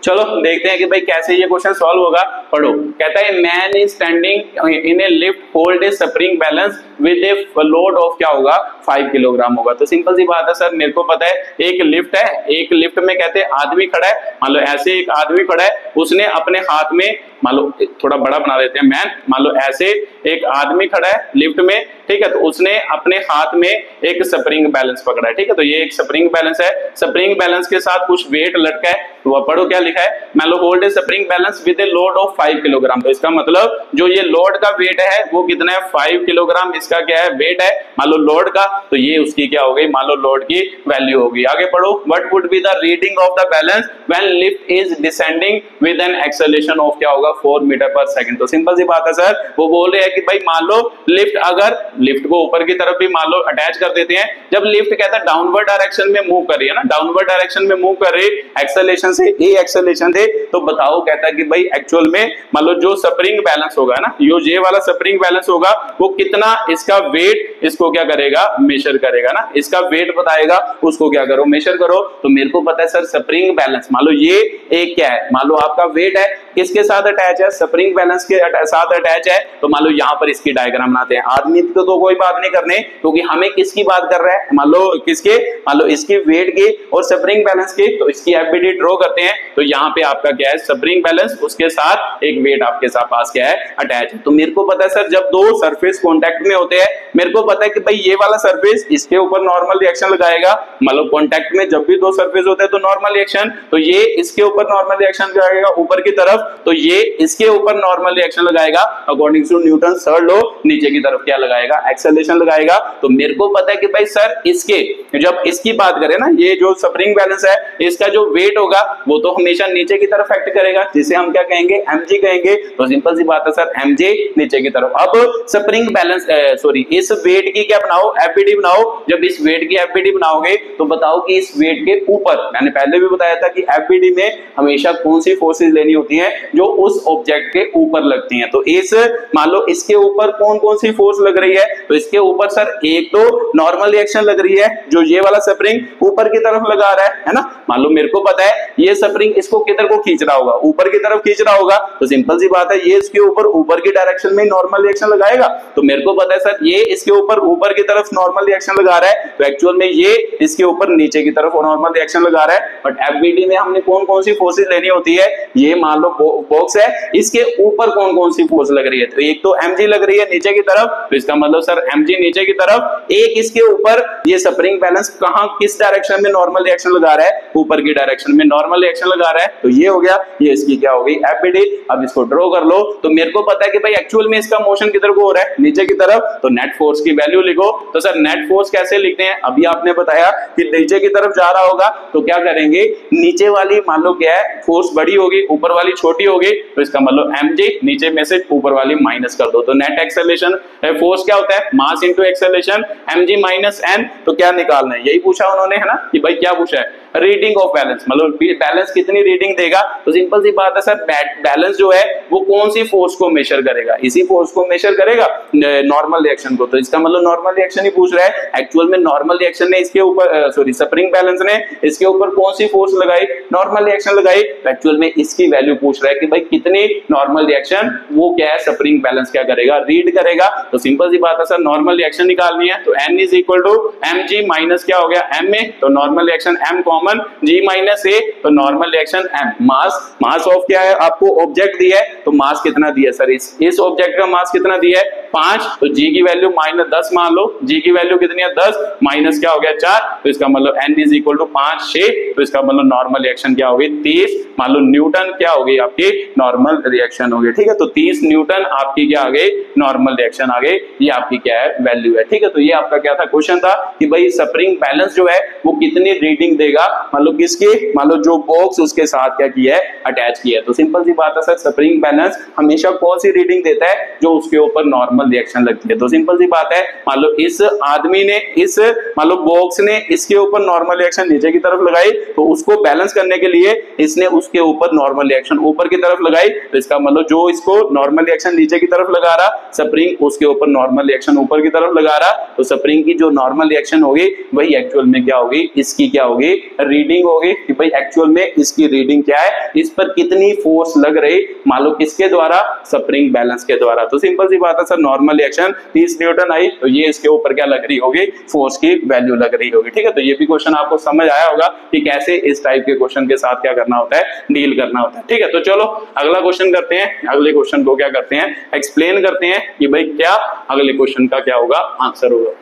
चलो देखते हैं कि भाई कैसे ये क्वेश्चन सॉल्व होगा। पढ़ो, कहता है man is standing in A lift hold a spring balance with a load of क्या होगा 5 किलोग्राम होगा। तो सिंपल सी बात है सर, मेरे को पता है एक लिफ्ट है, एक लिफ्ट में कहते हैं आदमी खड़ा है, मान लो ऐसे एक आदमी खड़ा है, उसने अपने हाथ में, मान लो थोड़ा बड़ा बना देते हैं मैन, मान लो ऐसे एक आदमी खड़ा है लिफ्ट में, ठीक है, तो उसने अपने हाथ में एक स्प्रिंग बैलेंस पकड़ा है, ठीक है, तो ये एक स्प्रिंग बैलेंस है, स्प्रिंग बैलेंस के साथ कुछ वेट लटका है, तो वह पढ़ो क्या लिखा है, मान लो hold a spring balance with a load of 5 kilogram. तो इसका मतलब जो ये लोड का वेट है वो कितना है 5 किलोग्राम, इसका क्या है वेट है, मान लो लोड का, तो ये उसकी क्या हो गई, मान लो लोड की वैल्यू होगी। आगे पढ़ो, what would be the reading of the balance when lift is descending with an acceleration of क्या होगा 4 मीटर पर सेकंड। तो सिंपल सी बात है सर, वो बोल रहे हैं कि भाई मान लो लिफ्ट, अगर लिफ्ट को ऊपर की तरफ भी मान लो अटैच कर देते हैं, जब लिफ्ट कहता है डाउनवर्ड डायरेक्शन में मूव कर रही है ना, डाउनवर्ड डायरेक्शन में मूव कर रही एक्सेलरेशन से, ए एक्सेलरेशन से, तो बताओ कहता है कि भाई एक्चुअल में मान लो जो स्प्रिंग बैलेंस होगा ना, ये वाला स्प्रिंग बैलेंस होगा, वो कितना इसका वेट इसको क्या करेगा मेजर करेगा ना, इसका वेट बताएगा, उसको क्या करो मेजर करो। तो मेरे को पता है सर स्प्रिंग बैलेंस, मान लो ये एक क्या है, मान लो आपका वेट है, किसके साथ अटैच है, स्प्रिंग बैलेंस के साथ अटैच है, तो मान लो यहाँ पर इसकी डायग्राम बनाते हैं। आदमी तो कोई बात नहीं करने, क्योंकि हमें किसकी बात कर रहा है, मान लो किसके, मान लो इसकी वेट की और स्प्रिंग बैलेंस की, तो इसकी एफबीडी ड्रॉ करते हैं, तो यहाँ पे आपका क्या है स्प्रिंग बैलेंस, उसके साथ एक वेट आपके साथ पास क्या है अटैच है। तो मेरे को पता है सर जब दो सरफेस कांटेक्ट में होते हैं, मेरे को पता है कि भाई ये वाला सरफेस इसके ऊपर नॉर्मल रिएक्शन लगाएगा, मान लो कांटेक्ट में जब भी दो सरफेस होते हैं तो नॉर्मल रिएक्शन, तो ये इसके ऊपर नॉर्मल रिएक्शन लगाएगा ऊपर की तरफ, तो ये इसके ऊपर नॉर्मल रिएक्शन लगाएगा according to Newton third law, नीचे की तरफ क्या लगाएगा एक्सेलरेशन लगाएगा। तो मेरे को पता है कि भाई सर इसके, जब इसकी बात करें ना, ये जो स्प्रिंग बैलेंस है इसका जो वेट होगा वो तो हमेशा नीचे की तरफ एक्ट करेगा, जिसे हम क्या कहेंगे mg कहेंगे। तो सिंपल सी बात है सर mj नीचे की तरफ। अब स्प्रिंग बैलेंस सॉरी इस वेट की क्या बनाओ एफबीडी बनाओ, जब इस वेट की एफबीडी बनाओगे तो बताओ कि इस वेट के ऊपर, मैंने पहले भी बताया था कि एफबीडी में हमेशा कौन सी फोर्सेस लेनी होती हैं जो उस ऑब्जेक्ट के ऊपर लगती हैं। तो इस मान लो इसके ऊपर कौन कौन सी फोर्स लग रही है, तो इसके ऊपर सर एक तो नॉर्मल रिएक्शन लग रही है, जो ये वाला स्प्रिंग ऊपर की तरफ लगा रहा है ना, मान लो मेरे को पता है ये स्प्रिंग इसको किधर को खींच रहा होगा, ऊपर की तरफ खींच रहा होगा, तो सिंपल सी बात है ये इसके ऊपर की डायरेक्शन में नॉर्मल रिएक्शन लगाएगा। तो मेरे को पता है सर ये इसके ऊपर की तरफ नॉर्मल रिएक्शन लगा रहा है, तो एक्चुअल में ये इसके ऊपर नीचे की तरफ नॉर्मल रिएक्शन लगा रहा है। बट एफबीडी में हमने कौन कौन सी फोर्सेस लेनी होती है, ये मान लो बॉक्स है, इसके ऊपर कौन कौन सी फोर्स लग रही है, तो एक तो mg लग रही है नीचे की तरफ, तो इसका मतलब सर mg नीचे की तरफ, एक इसके ऊपर ये स्प्रिंग बैलेंस कहां किस डायरेक्शन में नॉर्मल रिएक्शन लगा रहा है, ऊपर की डायरेक्शन में नॉर्मल रिएक्शन लगा रहा है, तो ये हो गया, ये इसकी क्या हो गई एफबीडी। अब इसको ड्रॉ कर लो, तो मेरे को पता है कि भाई एक्चुअल में इसका मोशन किधर को हो रहा है नीचे की तरफ, तो नेट फोर्स की वैल्यू लिखो। तो सर नेट फोर्स कैसे लिखते हैं, अभी आपने बताया कि नीचे की तरफ जा रहा होगा, तो क्या करेंगे नीचे वाली मान लो क्या है फोर्स बड़ी होगी, ऊपर वाली छोटी होगी, तो इसका मतलब mg नीचे में से ऊपर वाली माइनस कर दो, तो नेट एक्सेलरेशन फोर्स क्या होता है मास into acceleration mg minus n। तो क्या निकालना है, यही पूछा उन्होंने है ना कि भाई क्या पूछा है रीडिंग ऑफ बैलेंस, मतलब बैलेंस कितनी रीडिंग देगा। तो सिंपल सी बात है सर बैलेंस जो है वो कौन सी फोर्स को मेजर करेगा, इसी फोर्स को मेजर करेगा नॉर्मल रिएक्शन को, तो इसका मतलब नॉर्मल रिएक्शन ही पूछ रहा है। एक्चुअल में नॉर्मल रिएक्शन ने इसके ऊपर सॉरी स्प्रिंग बैलेंस ने इसके ऊपर कौन सी फोर्स लगाई, नॉर्मल रिएक्शन लगाई, एक्चुअल में इसकी वैल्यू पूछ रहा है कि भाई कितनी नॉर्मल रिएक्शन वो क्या है स्प्रिंग बैलेंस क्या करेगा रीड करेगा। तो सिंपल सी बात है सर नॉर्मल रिएक्शन निकालनी है, तो n is equal to mg minus क्या हो गया ma, तो normal reaction m common g minus a, तो normal reaction m, mass of क्या है आपको ऑब्जेक्ट दिया है, तो मास कितना दिया सर इस ऑब्जेक्ट का मास कितना दिया है 5, तो g की वैल्यू माइनस 10 मान लो, g की वैल्यू कितनी है 10 माइनस क्या हो गया 4, तो इसका मतलब n इज इक्वल टू 5 6, तो इसका मतलब नॉर्मल रिएक्शन क्या होगी 30 मान लो न्यूटन क्या होगी आपकी नॉर्मल रिएक्शन होगी। ठीक है, तो 30 न्यूटन आपकी क्या आ गई नॉर्मल रिएक्शन आ गई, ये आपकी क्या है वैल्यू है। ठीक है, तो ये आपका क्या था क्वेश्चन था कि भाई स्प्रिंग बैलेंस जो है वो कितनी रीडिंग देगा, मान लो किसके, मान लो जो बॉक्स उसके साथ क्या किया है अटैच किया है। तो सिंपल सी बात है सर स्प्रिंग बैलेंस हमेशा कौन सी रीडिंग देता है, जो उसके ऊपर नॉर्मल नॉर्मल रिएक्शन लगती है। तो सिंपल सी बात है, मान लो इस आदमी ने इस मान लो बॉक्स ने इसके ऊपर नॉर्मल रिएक्शन नीचे की तरफ लगाई, तो उसको बैलेंस करने के लिए इसने उसके ऊपर नॉर्मल रिएक्शन ऊपर की तरफ लगाई। तो इसका मतलब जो इसको नॉर्मल रिएक्शन नीचे की तरफ लगा रहा स्प्रिंग, उसके ऊपर नॉर्मल रिएक्शन ऊपर की तरफ लगा रहा, तो स्प्रिंग की जो नॉर्मल रिएक्शन होगी वही एक्चुअल में क्या होगी, इसकी क्या होगी, रीडिंग होगी कि भाई एक्चुअल में इसकी रीडिंग क्या है, इस पर कितनी फोर्स लग रही, मान लो किसके द्वारा, स्प्रिंग बैलेंस के द्वारा। तो सिंपल सी बात है सर, नॉर्मल रिएक्शन 30 न्यूटन आई, तो ये इसके ऊपर क्या लग रही होगी, फोर्स की वैल्यू लग रही होगी। ठीक है, तो ये भी क्वेश्चन आपको समझ आया होगा कि कैसे इस टाइप के क्वेश्चन के साथ क्या करना होता है, डील करना होता है। ठीक है, तो चलो अगला क्वेश्चन करते हैं। अगले क्वेश्चन को क्या करते हैं, एक्सप्लेन करते हैं कि भाई क्या अगले क्वेश्चन का क्या होगा, आंसर होगा।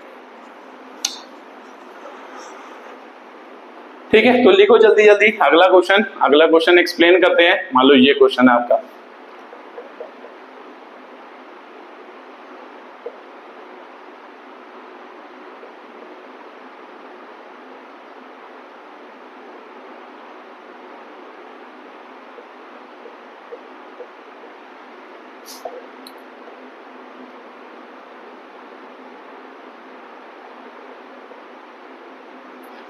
ठीक है, तो लिखो जल्दी जल्दी अगला क्वेश्चन एक्सप्लेन करते हैं। मान लो ये क्वेश्चन है आपका,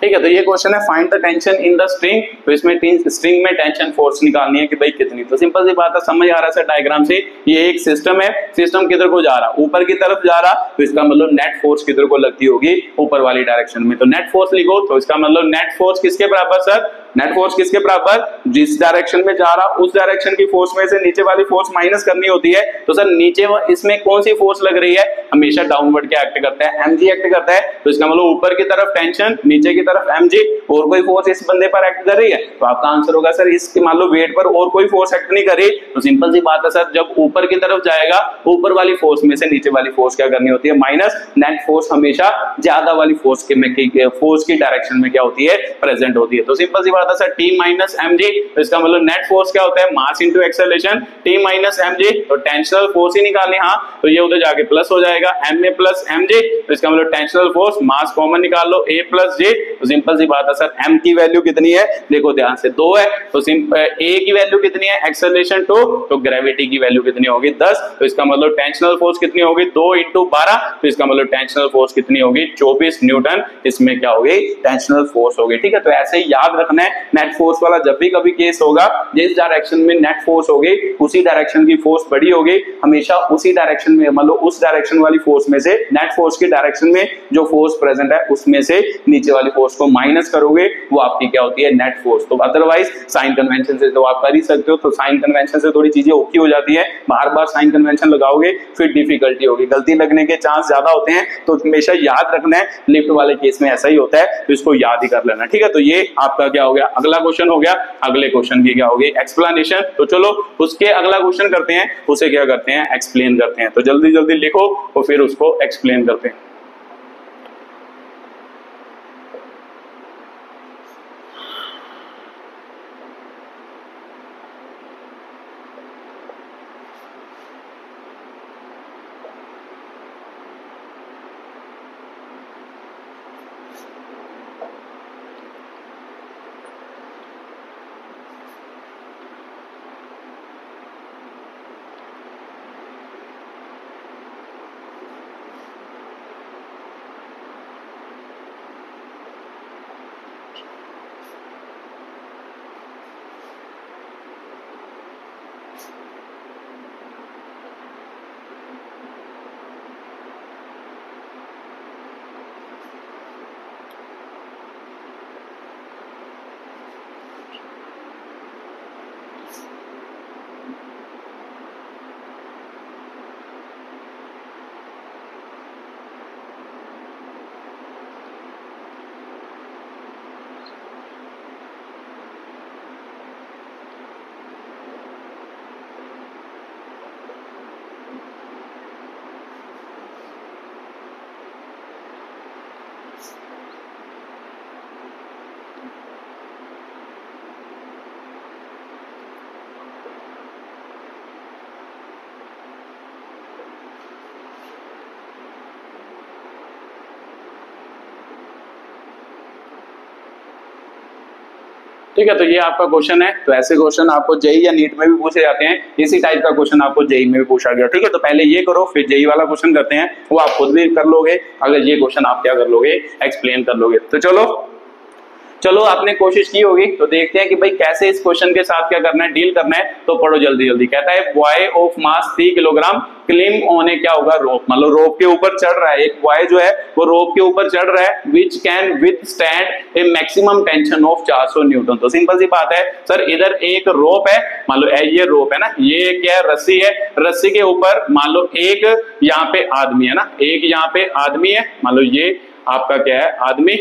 ठीक है, तो ये क्वेश्चन है find the tension in the string. तो इसमें स्ट्रिंग में टेंशन फोर्स निकालनी है कि भाई कितनी। तो सिंपल सी बात है, समझ आ रहा है डायग्राम से, ये एक सिस्टम है, सिस्टम किधर को जा रहा, ऊपर की तरफ जा रहा, तो इसका मतलब नेट फोर्स किधर को लगती होगी, ऊपर वाली डायरेक्शन में। तो नेट फोर्स लिखो, तो इसका मतलब नेट फोर्स किसके बराबर सर, नेट फोर्स किसके बराबर, जिस डायरेक्शन में जा रहा उस डायरेक्शन की फोर्स में से नीचे वाली फोर्स माइनस करनी होती है। तो सर नीचे इसमें कौन सी फोर्स लग रही है, हमेशा डाउनवर्ड क्या एक्ट करता है, mg एक्ट करता है। तो इसका मतलब ऊपर की तरफ टेंशन, नीचे की तरफ mg, और कोई फोर्स इस बंदे पर एक्ट कर रही है। तो आपका आंसर होगा सर इसके मान लो वेट पर और कोई फोर्स एक्ट नहीं कर रही। तो सिंपल सी बात है सर, जब ऊपर की तरफ जाएगा ऊपर वाली फोर्स में से नीचे वाली फोर्स क्या करनी होती है, माइनस। नेट फोर्स हमेशा ज्यादा वाली फोर्स की डायरेक्शन में क्या होती है, प्रेजेंट होती है। तो सिंपल सी बात है सर, T माइनस mg, तो इसका मतलब नेट फोर्स क्या होता है, mass into acceleration, T minus mg। तो टेंशनल फोर्स ही निकालनी, हाँ तो ये उधर जाके प्लस हो जाएगा, ma प्लस mg। तो इसका मतलब टेंशनल फोर्स, मास कॉमन निकाल लो, a प्लस j। तो सिंपल सी बात है सर, m की वैल्यू कितनी है, देखो ध्यान से 2 है, तो a की वैल्यू कितनी है, एक्सेलरेशन 2, तो ग्रेविटी की वैल्यू कितनी होगी 10। तो इसका मतलब टेंशनल फोर्स कितनी होगी, 2 इंटू 12, तो इसका मतलब टेंशनल फोर्स कितनी होगी, 24 न्यूटन इसमें क्या होगी, टेंशनल फोर्स होगी। ठीक है, तो ऐसे ही याद रखना है, नेट फोर्स वाला जब भी कभी केस होगा, जिस डायरेक्शन में नेट फोर्स होगी उसी डायरेक्शन की फोर्स बड़ी होगी, हमेशा उसी डायरेक्शन में, मतलब उस डायरेक्शन वाली फोर्स में से, नेट फोर्स की डायरेक्शन में जो फोर्स प्रेजेंट है उसमें से नीचे वाली फोर्स को माइनस करोगे, वो आपकी क्या होती है, नेट फोर्स। तो अदरवाइज साइन कन्वेंशन से तो आप कर ही सकते हो, तो साइन कन्वेंशन से थोड़ी चीजें ओके हो जाती है, बार बार साइन कन्वेंशन लगाओगे फिर डिफिकल्टी होगी, गलती लगने के चांस ज्यादा होते हैं। तो हमेशा याद रखना है, लिफ्ट वाले केस में ऐसा ही होता है, तो इसको याद ही कर लेना। ठीक है, तो ये आपका क्या हो गया, अगला क्वेश्चन हो गया। अगले क्वेश्चन की क्या होगी, एक्सप्लेनेशन। तो चलो उसके अगला क्वेश्चन करते हैं, उसे क्या करते हैं, एक्सप्लेन करते हैं। तो जल्दी जल्दी लिखो और फिर उसको एक्सप्लेन करते हैं। ठीक है, तो ये आपका क्वेश्चन है। तो ऐसे क्वेश्चन आपको जेई या नीट में भी पूछे जाते हैं, इसी टाइप का क्वेश्चन आपको जेई में भी पूछा गया। ठीक है, तो पहले ये करो, फिर जेई वाला क्वेश्चन करते हैं, वो आप खुद भी कर लोगे अगर ये क्वेश्चन आप क्या कर लोगे, एक्सप्लेन कर लोगे। तो चलो आपने कोशिश की होगी, तो देखते हैं कि भाई कैसे इस क्वेश्चन के साथ क्या करना है, डील करना है। तो पढ़ो जल्दी जल्दी। कहता है boy of mass 3 kilogram climb on a क्या होगा, रोप। मतलब रोप के ऊपर चढ़ रहा है, एक बॉय जो है वो रोप के ऊपर चढ़ रहा है, which can withstand A maximum tension of 400 Newton. तो सिंपल सी बात है सर, इधर एक रोप है, मान लो ये रोप है ना, ये क्या है, रस्सी है, रस्सी के ऊपर मान लो एक यहाँ पे आदमी है ना, एक यहाँ पे आदमी है, मान लो ये आपका क्या है, आदमी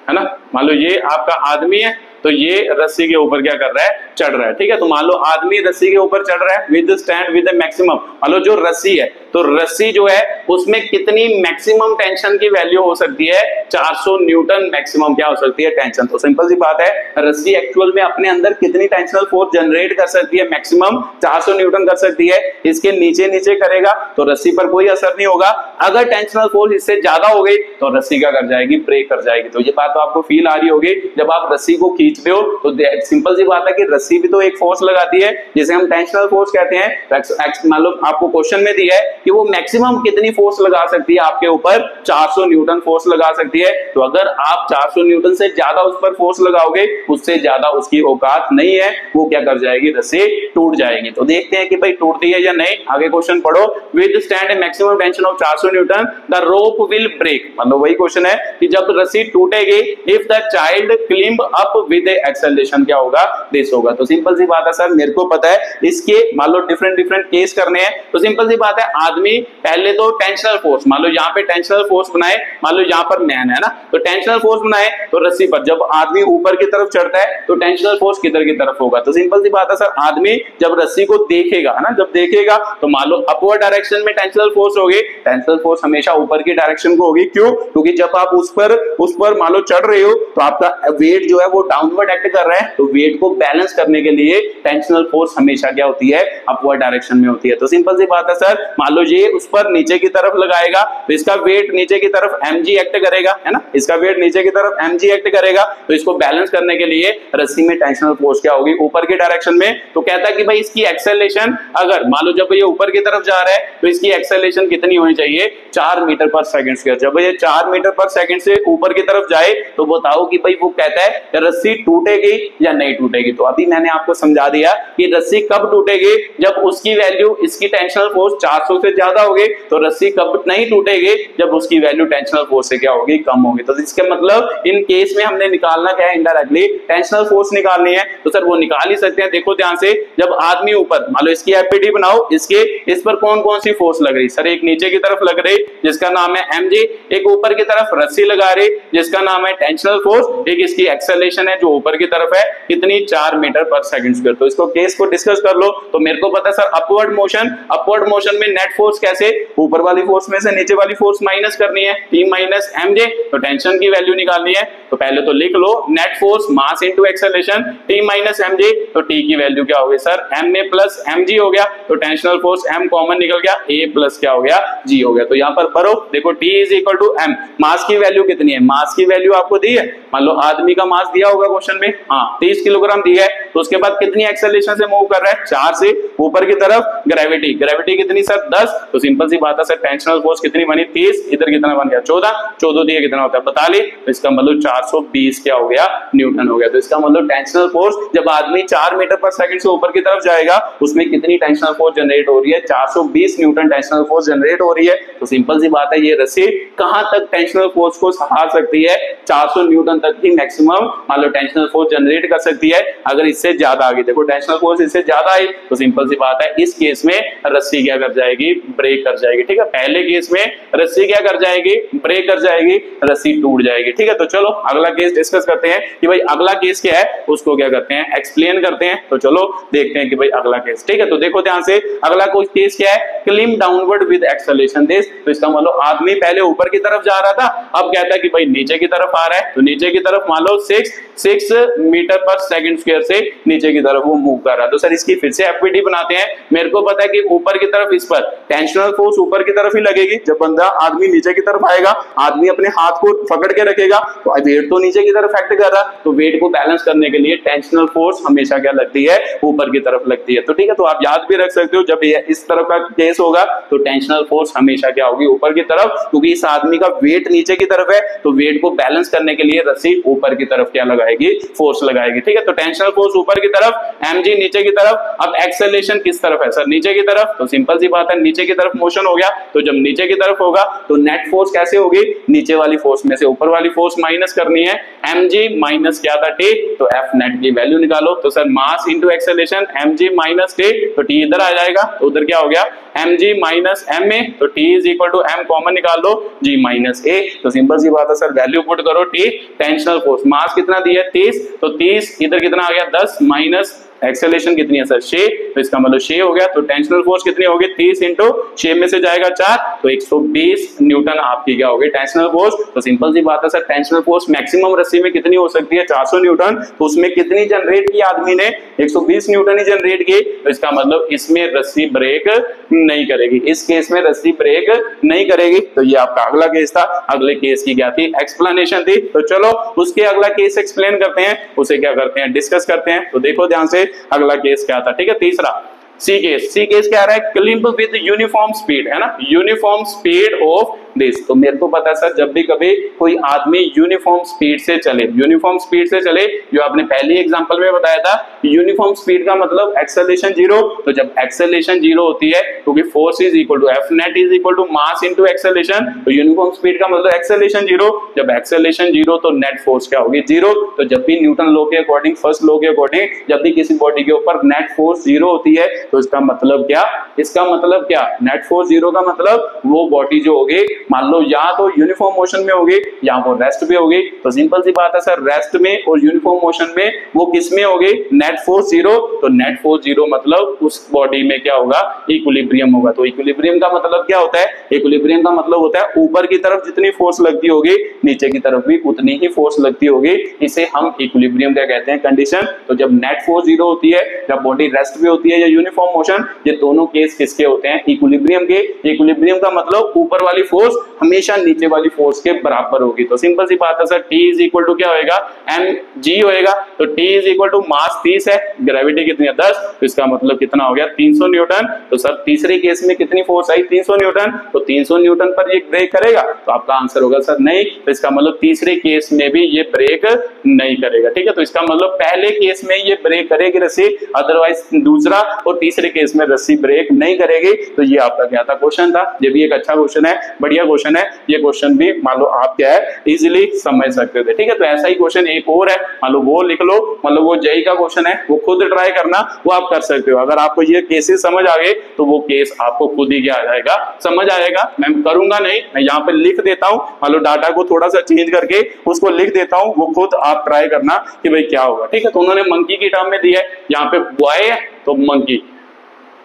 है ना, मान लो ये आपका आदमी है, तो ये रस्सी के ऊपर क्या कर रहा है, चढ़ रहा है। ठीक है, तो मान लो आदमी रस्सी के ऊपर चढ़ रहा है विद स्टैंड विद मैक्सिमम, मान लो जो रस्सी है, तो रस्सी जो है उसमें कितनी मैक्सिमम टेंशन की वैल्यू हो सकती है, 400 न्यूटन मैक्सिमम क्या हो सकती है, टेंशन। तो सिंपल सी बात है, रस्सी एक्चुअल में अपने अंदर कितनी टेंशनल फोर्स जनरेट कर सकती है, मैक्सिमम 400 न्यूटन कर सकती है। इसके नीचे नीचे करेगा तो रस्सी पर कोई असर नहीं होगा। अगर टेंशनल फोर्स इससे ज्यादा हो गई तो रस्सी क्या कर जाएगी, ब्रेक कर जाएगी। तो ये बात तो आपको फील आ रही होगी, जब आप रस्सी को खींचते हो तो सिंपल सी बात है कि रस्सी भी तो एक फोर्स लगाती है, जिसे हम टेंशनल फोर्स कहते हैं। मालूम आपको क्वेश्चन में दिया है कि वो मैक्सिमम कितनी फोर्स लगा सकती है आपके ऊपर, 400 न्यूटन फोर्स लगा सकती है। तो अगर आप 400 न्यूटन से ज्यादा उस पर फोर्स लगाओगे, उससे ज्यादा उसकी औकात नहीं है, वो क्या कर जाएगी, रस्सी टूट जाएगी। तो देखते हैं कि भाई टूटती है या नहीं। आगे क्वेश्चन पढ़ो, with stand a maximum tension of 400 newton the rope will break. मतलब वही क्वेश्चन है कि जब रस्सी टूटेगी, if the child climb up with acceleration क्या होगा, दिस होगा। तो सिंपल सी बात है सर, मेरे को पता है इसके मान लो डिफरेंट डिफरेंट केस करने हैं। तो सिंपल सी बात है, आदमी पहले तो टेंशनल फोर्स, मान लो यहाँ पे टेंशनल फोर्स बनाए, मान लो यहाँ पर मैन है ना, तो टेंशनल फोर्स बनाए तो रस्सी पर, जब आदमी ऊपर की तरफ चढ़ता है तो टेंशनल फोर्स किधर की तरफ होगा। तो सिंपल सी बात है सर, आदमी जब रस्सी को देखेगा है ना, जब देखेगा तो मान लो अपवर्ड डायरेक्शन में टेंशनल फोर्स होगी, टेंशनल फोर्स हमेशा ऊपर की डायरेक्शन को होगी। क्यों? क्योंकि जब आप उस पर मान लो चढ़ रहे हो तो आपका वेट जो है वो डाउनवर्ड एक्ट कर रहा है, तो वेट को बैलेंस करने के लिए टेंशनल फोर्स हमेशा क्या होती है, अपवर्ड डायरेक्शन में होती है। तो सिंपल सी बात है सर, मान लो ये उस पर नीचे की तरफ लगाएगा तो इसका वेट नीचे की तरफ mg एक्ट करेगा, है ना, इसका वेट नीचे की तरफ mg एक्ट करेगा। तो इसको बैलेंस करने के लिए रस्सी में टेंशनल फोर्स क्या होगी, ऊपर की डायरेक्शन में। तो कहता है कि भाई इसकी एक्सेलरेशन, अगर मान लो जब ये ऊपर की तरफ जा रहा है तो इसकी एक्सेलरेशन कितनी होनी चाहिए, 4 मीटर पर सेकंड स्क्वायर। जब ये 4 मीटर पर सेकंड से ऊपर की तरफ जाए तो बताओ कि भाई वो कहता है रस्सी टूटेगी या नहीं टूटेगी। तो अभी मैंने आपको समझा दिया कि रस्सी कब टूटेगी, जब उसकी वैल्यू, इसकी टेंशनल फोर्स 400 से ज्यादा होगी। तो रस्सी कब नहीं टूटेगी, जब उसकी वैल्यू टेंशनल फोर्स से क्या होगी, कम होगी। तो इसके मतलब इन केस में हमने निकालना क्या है, इनडायरेक्टली टेंशनल फोर्स निकालनी है। तो सर वो निकाल ही सकते हैं। देखो ध्यान से, जब आदमी ऊपर, मान लो इसकी एपीडी बनाओ, इसके इस पर कौन कौन सी फोर्स लग रही, सर एक नीचे की तरफ लग रही जिसका नाम है mg, एक ऊपर की तरफ रस्सी लगा रही जिसका नाम है टेंशनल फोर्स, एक इसकी एक्सेलरेशन है जो ऊपर की तरफ है कितनी, 4 मीटर पर सेकंड स्क्वायर। तो इसको केस को डिस्कस कर लो। तो मेरे को पता है सर अपवर्ड मोशन में नेट फोर्स कैसे, ऊपर वाली फोर्स में से नीचे वाली फोर्स माइनस करनी है, T माइनस mj। तो टेंशन की वैल्यू निकालनी है, तो पहले तो लिख लो net force mass into acceleration T minus mj। तो T की वैल्यू क्या होगी सर, ma प्लस mg हो गया। तो टेंशनल फोर्स m कॉमन निकल गया, a प्लस क्या हो गया, g हो गया। तो यहाँ पर पढ़ो, देखो T is equal to m। Mass की वैल्यू कितनी है, मास की वैल्यू आपको दी है, मान लो आदमी का मास दिया होगा क्वेश्चन में, हाँ 30 किलोग्राम दिया है। तो उसके बाद कितनी एक्सेलरेशन से मूव कर रहा है, 4 से ऊपर की तरफ। ग्रेविटी कितनी सर, 10। तो सिंपल सी बात है सर, टेंशनल फोर्स कितनी बनी, 30, इधर कितना बन गया, 14 दिया कितना होता है बता ली। तो इसका मतलब 420 क्या हो गया, न्यूटन हो गया। तो इसका मतलब टेंशनल फोर्स जब आदमी 4 मीटर पर सेकंड से ऊपर की तरफ जाएगा, उसमें कितनी टेंशनल फोर्स जनरेट हो रही है, 420 न्यूटन टेंशनल फोर्स जनरेट हो रही है। तो सिंपल सी बात है, ये रस्सी कहां तक टेंशनल फोर्स को सहार सकती है, 400 न्यूटन तक ही मैक्सिमम मान लो टेंशनल फोर्स जनरेट कर सकती है। अगर इससे ज्यादा आगे, देखो टेंशनल फोर्स इससे ज्यादा आई, तो सिंपल सी बात है इस केस में रस्सी क्या कर जाएगी, ब्रेक कर जाएगी। ठीक है, पहले केस में रस्सी क्या कर जाएगी, ब्रेक कर जाएगी, रस्सी टूट जाएगी। ठीक है, तो चलो अगला केस डिस्कस करते हैं कि भाई अगला केस क्या है, उसको क्या करते हैं, एक्सप्लेन करते हैं। तो चलो देखते हैं कि भाई अगला केस। ठीक है, तो देखो ध्यान से, अगला कोई केस क्या है, climb downward with acceleration this. तो इसका मतलब आदमी पहले ऊपर की तरफ जा रहा था, अब कहता है कि भाई नीचे की तरफ आ रहा है। तो नीचे की तरफ मान लो 6 6 मीटर पर सेकंड स्क्वायर से नीचे की तरफ वो मूव कर रहा है। तो सर इसकी फिर से एफपीटी बनाते हैं। मेरे को पता है कि ऊपर की तरफ इस पर टेंशनल फोर्स ऊपर की तरफ ही लगेगी, जब बंदा आदमी नीचे की तरफ आएगा, आदमी अपने हाथ को पकड़ के रखेगा तो वेट तो नीचे की तरफ एक्ट कर रहा है, तो वेट को बैलेंस करने के लिए टेंशनल फोर्स हमेशा क्या लगती है, ऊपर की तरफ लगती है। तो ठीक है, तो आप याद भी रख सकते हो जब ये इस तरफ का केस होगा तो टेंशनल फोर्स हमेशा क्या होगी, ऊपर की तरफ, क्योंकि इस आदमी का वेट नीचे की तरफ है तो वेट को बैलेंस करने के लिए रस्सी ऊपर की तरफ क्या लगाएगी, फोर्स लगाएगी। ठीक है, तो टेंशनल फोर्स ऊपर की तरफ, mg नीचे की तरफ। अब एक्सेलरेशन किस तरफ है सर, नीचे की तरफ, तो सिंपल सी बात है नीचे की तरफ मोशन हो गया, तो जब नीचे की तरफ होगा तो नेट फोर्स कैसे होगी, नीचे वाली फोर्स में से ऊपर वाली फोर्स माइनस करनी है, mg माइनस क्या था t, तो f नेट की वैल्यू निकालो। तो सर मास into acceleration mg minus t, तो t इधर आ जाएगा, तो उधर क्या हो गया mg माइनस ma, तो t is equal to m common निकाल लो g माइनस a। तो सिंपल सी बात है सर, वैल्यू पुट करो t, टेंशनल फोर्स मास कितना दिया है 30, तो 30 इधर कितना आ गया 10 माइनस एक्सेलरेशन कितनी है सर 6, तो इसका मतलब 6 हो गया। तो टेंशनल फोर्स कितनी होगी 30 इंटू 6 में से जाएगा 4, तो 120 न्यूटन आपकी क्या होगी टेंशनल फोर्स। तो सिंपल सी बात है सर, टेंशनल फोर्स मैक्सिमम रस्सी में कितनी हो सकती है 400 न्यूटन, तो उसमें कितनी जनरेट की आदमी ने 120 न्यूटन ही जनरेट की, तो इसका मतलब इसमें रस्सी ब्रेक नहीं करेगी, इस केस में रस्सी ब्रेक नहीं करेगी। तो ये आपका अगला केस था, अगले केस की क्या थी, एक्सप्लेनेशन थी। तो चलो उसके अगला केस एक्सप्लेन करते हैं, उसे क्या करते हैं डिस्कस करते हैं। तो देखो ध्यान से अगला केस क्या था, ठीक है तीसरा सी केस। सी केस क्या रहा है, क्लिम्ब विद यूनिफॉर्म स्पीड, है ना, यूनिफॉर्म स्पीड ऑफ दिस। तो मेरे को पता है सर जब भी कभी कोई आदमी यूनिफॉर्म स्पीड से चले, यूनिफॉर्म स्पीड से चले, जो आपने पहली एग्जांपल में बताया था, यूनिफॉर्म स्पीड का मतलब एक्सेलरेशन जीरो। तो जब एक्सेलरेशन जीरो होती है क्योंकि force is equal to F net is equal to mass into acceleration, तो यूनिफॉर्म स्पीड का मतलब एक्सेलरेशन जीरो। जब एक्सेलरेशन जीरो तो नेट फोर्स क्या होगी जीरो। तो जब भी न्यूटन लॉ के अकॉर्डिंग, फर्स्ट लॉ के अकॉर्डिंग, जब भी किसी बॉडी के ऊपर नेट फोर्स जीरो होती है तो इसका मतलब क्या, इसका मतलब क्या, नेट फोर्स जीरो का मतलब वो बॉडी जो होगी मान लो या तो यूनिफॉर्म मोशन में होगी या वो रेस्ट में होगी। तो सिंपल सी बात है सर, रेस्ट में और यूनिफॉर्म मोशन में वो किस में होगी, नेट फोर्स जीरो। तो नेट फोर्स जीरो मतलब उस बॉडी में क्या होगा, इक्विलिब्रियम होगा। तो इक्विलिब्रियम का मतलब क्या होता है, इक्विलिब्रियम का मतलब होता है ऊपर की तरफ जितनी फोर्स लगती होगी नीचे की तरफ भी उतनी ही फोर्स लगती होगी, इसे हम इक्विलिब्रियम क्या कहते हैं, कंडीशन। तो जब नेट फोर्स जीरो होती है, जब बॉडी रेस्ट में होती है या यूनिफॉर्म मोशन, ये दोनों केस किसके होते हैं, इक्विलिब्रियम के। इक्विलिब्रियम का मतलब ऊपर वाली फोर्स हमेशा नीचे वाली फोर्स के बराबर होगी। तो सिंपल सी बात है sir, T is equal to क्या होएगा, mg होएगा। तो T is equal to mass 30 है, ग्रेविटी कितनी है 10, तो इसका मतलब कितना हो गया 300 न्यूटन। तो सर तीसरे केस में कितनी फोर्स आई 300 न्यूटन, तो 300 न्यूटन पर ये ब्रेक करेगा, तो आपका आंसर होगा सर नहीं। तो इसका मतलब तीसरे केस में भी ये ब्रेक नहीं करेगा। ठीक है, तो इसका मतलब पहले केस में ये ब्रेक करेगी रस्सी, अदरवाइज दूसरा और तीसरे केस में रस्सी ब्रेक नहीं करेगी। तो ये आपका क्या था, क्वेश्चन था। ये भी एक अच्छा क्वेश्चन है, बढ़िया क्वेश्चन है। ये क्वेश्चन भी मान लो आप क्या है इजीली समझ सकते थे। ठीक है, तो ऐसा ही क्वेश्चन एक और है, मान लो वो लिख लो, मतलब वो जेई का क्वेश्चन है, वो खुद ट्राई करना, वो आप कर सकते हो। अगर आपको ये केसेस समझ आ गए तो वो केस आपको खुद ही क्या आ जाएगा, समझ आएगा। मैं करूंगा नहीं, मैं यहाँ पे लिख देता हूँ, मान लो डाटा को थोड़ा सा चेंज करके उसको लिख देता हूँ, वो खुद आप ट्राई करना कि भाई क्या होगा। ठीक है, तो उन्होंने मंकी की टर्म में दिया है, यहाँ पे बॉय है तो मंकी,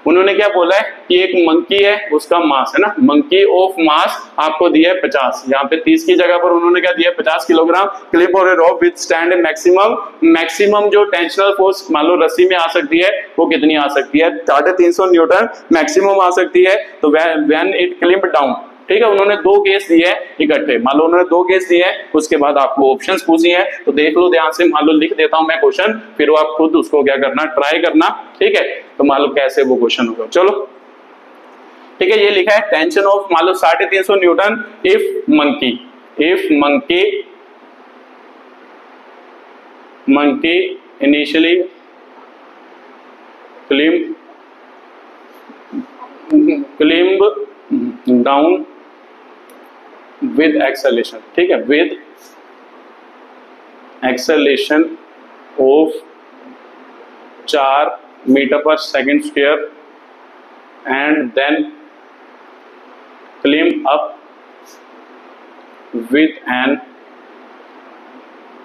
उन्होंने क्या बोला है कि एक मंकी है उसका मास है ना, मंकी ऑफ मास आपको दिया है 50, यहाँ पे 30 की जगह पर उन्होंने क्या दिया है 50 किलोग्राम। क्लिप और रोप विद स्टैंड मैक्सिमम जो टेंशनल फोर्स मान लो रस्सी में आ सकती है वो कितनी आ सकती है 350 न्यूटन मैक्सिमम आ सकती है। तो व्हेन इट क्लिप डाउन, ठीक है, उन्होंने दो केस दिए हैं इकट्ठे, मान लो उन्होंने दो केस दिए हैं, उसके बाद आपको ऑप्शंस पूछी हैं, तो देख लो ध्यान से, मान लो लिख देता हूं मैं क्वेश्चन, फिर वो आप खुद उसको क्या करना, ट्राई करना। ठीक है, तो मान लो कैसे वो क्वेश्चन होगा, चलो ठीक है। ये लिखा है टेंशन ऑफ मान लो 350 newton if monkey initially climb down with acceleration, ठीक है, with acceleration of 4 metre per second square and then climb up with an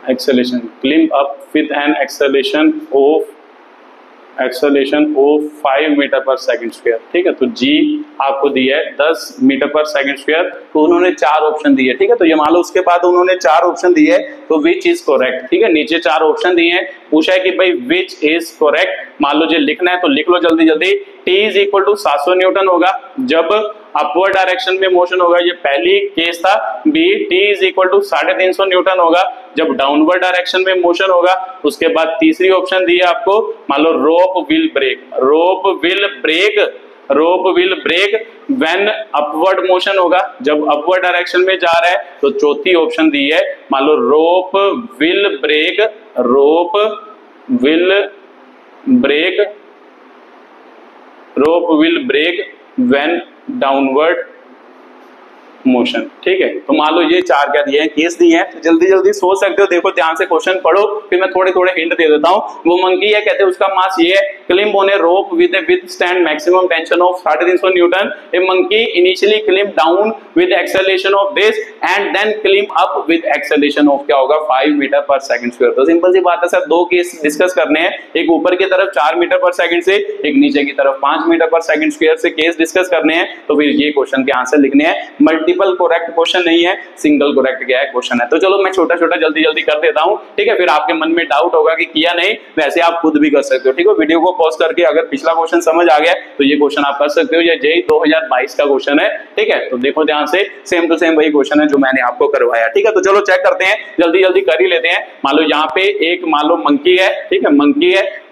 acceleration, climb up with an acceleration of acceleration of 5 metre per second square, ठीक है। तो जी आपको दिया है 10 metre per second square, तो उन्होंने 4 ऑप्शन दिए, ठीक है। तो ये मान लो उसके बाद उन्होंने 4 ऑप्शन दिए, तो विच इज करेक्ट, ठीक है। नीचे 4 ऑप्शन दिए हैं, पूछा है कि भाई विच इज करेक्ट, मान लो जो लिखना है तो लिख लो जल्दी जल्दी। T is equal to 700 newton होगा जब अपवर्ड डायरेक्शन में मोशन होगा, ये पहली केस था। B T is equal to 350 newton होगा जब डाउनवर्ड डायरेक्शन में मोशन होगा। उसके बाद तीसरी ऑप्शन दी है आपको, मान लो rope will break, rope will break when upward motion होगा, जब अपवर्ड डायरेक्शन में जा रहा है। तो चौथी ऑप्शन दी है, मान लो rope will break when downward motion, ठीक है। तो मान लो ये 4 क्या दिए हैं, केस दिए हैं, जल्दी जल्दी सोच सकते हो। देखो ध्यान से क्वेश्चन पढ़ो, फिर मैं थोड़े थोड़े हिंट दे देता हूं। वो मंकी है, कहते हैं उसका मास ये है, climb on a rope with stand maximum tension of 350 newton. A monkey initially climb down with acceleration of this and then climb up with acceleration of क्या होगा 5 मीटर पर सेकंड स्क्वायर। तो simple सी बात है sir, 2 case discuss करने हैं, एक ऊपर की तरफ 4 मीटर पर सेकंड से, एक नीचे की तरफ 5 मीटर पर सेकंड स्क्वायर से केस डिस्कस करने हैं। तो फिर ये क्वेश्चन के आंसर लिखने हैं, मल्टीपल करेक्ट क्वेश्चन नहीं है, सिंगल करेक्ट क्या है क्वेश्चन है। तो चलो मैं छोटा छोटा जल्दी जल्दी कर देता हूं, ठीक है। फिर आपके मन में डाउट होगा कि किया नहीं, वैसे आप खुद भी कर सकते हो, ठीक है। वीडियो को पॉज करके अगर पिछला क्वेश्चन समझ आ गया तो ये क्वेश्चन आप कर सकते हो। ये जेईई 2022 का क्वेश्चन है, ठीक है। तो देखो ध्यान से, सेम टू सेम वही क्वेश्चन है जो मैंने आपको करवाया, ठीक है। तो चलो चेक करते हैं, जल्दी जल्दी कर ही लेते हैं। मान लो यहाँ पे एक मान लो मंकी है, ठीक है।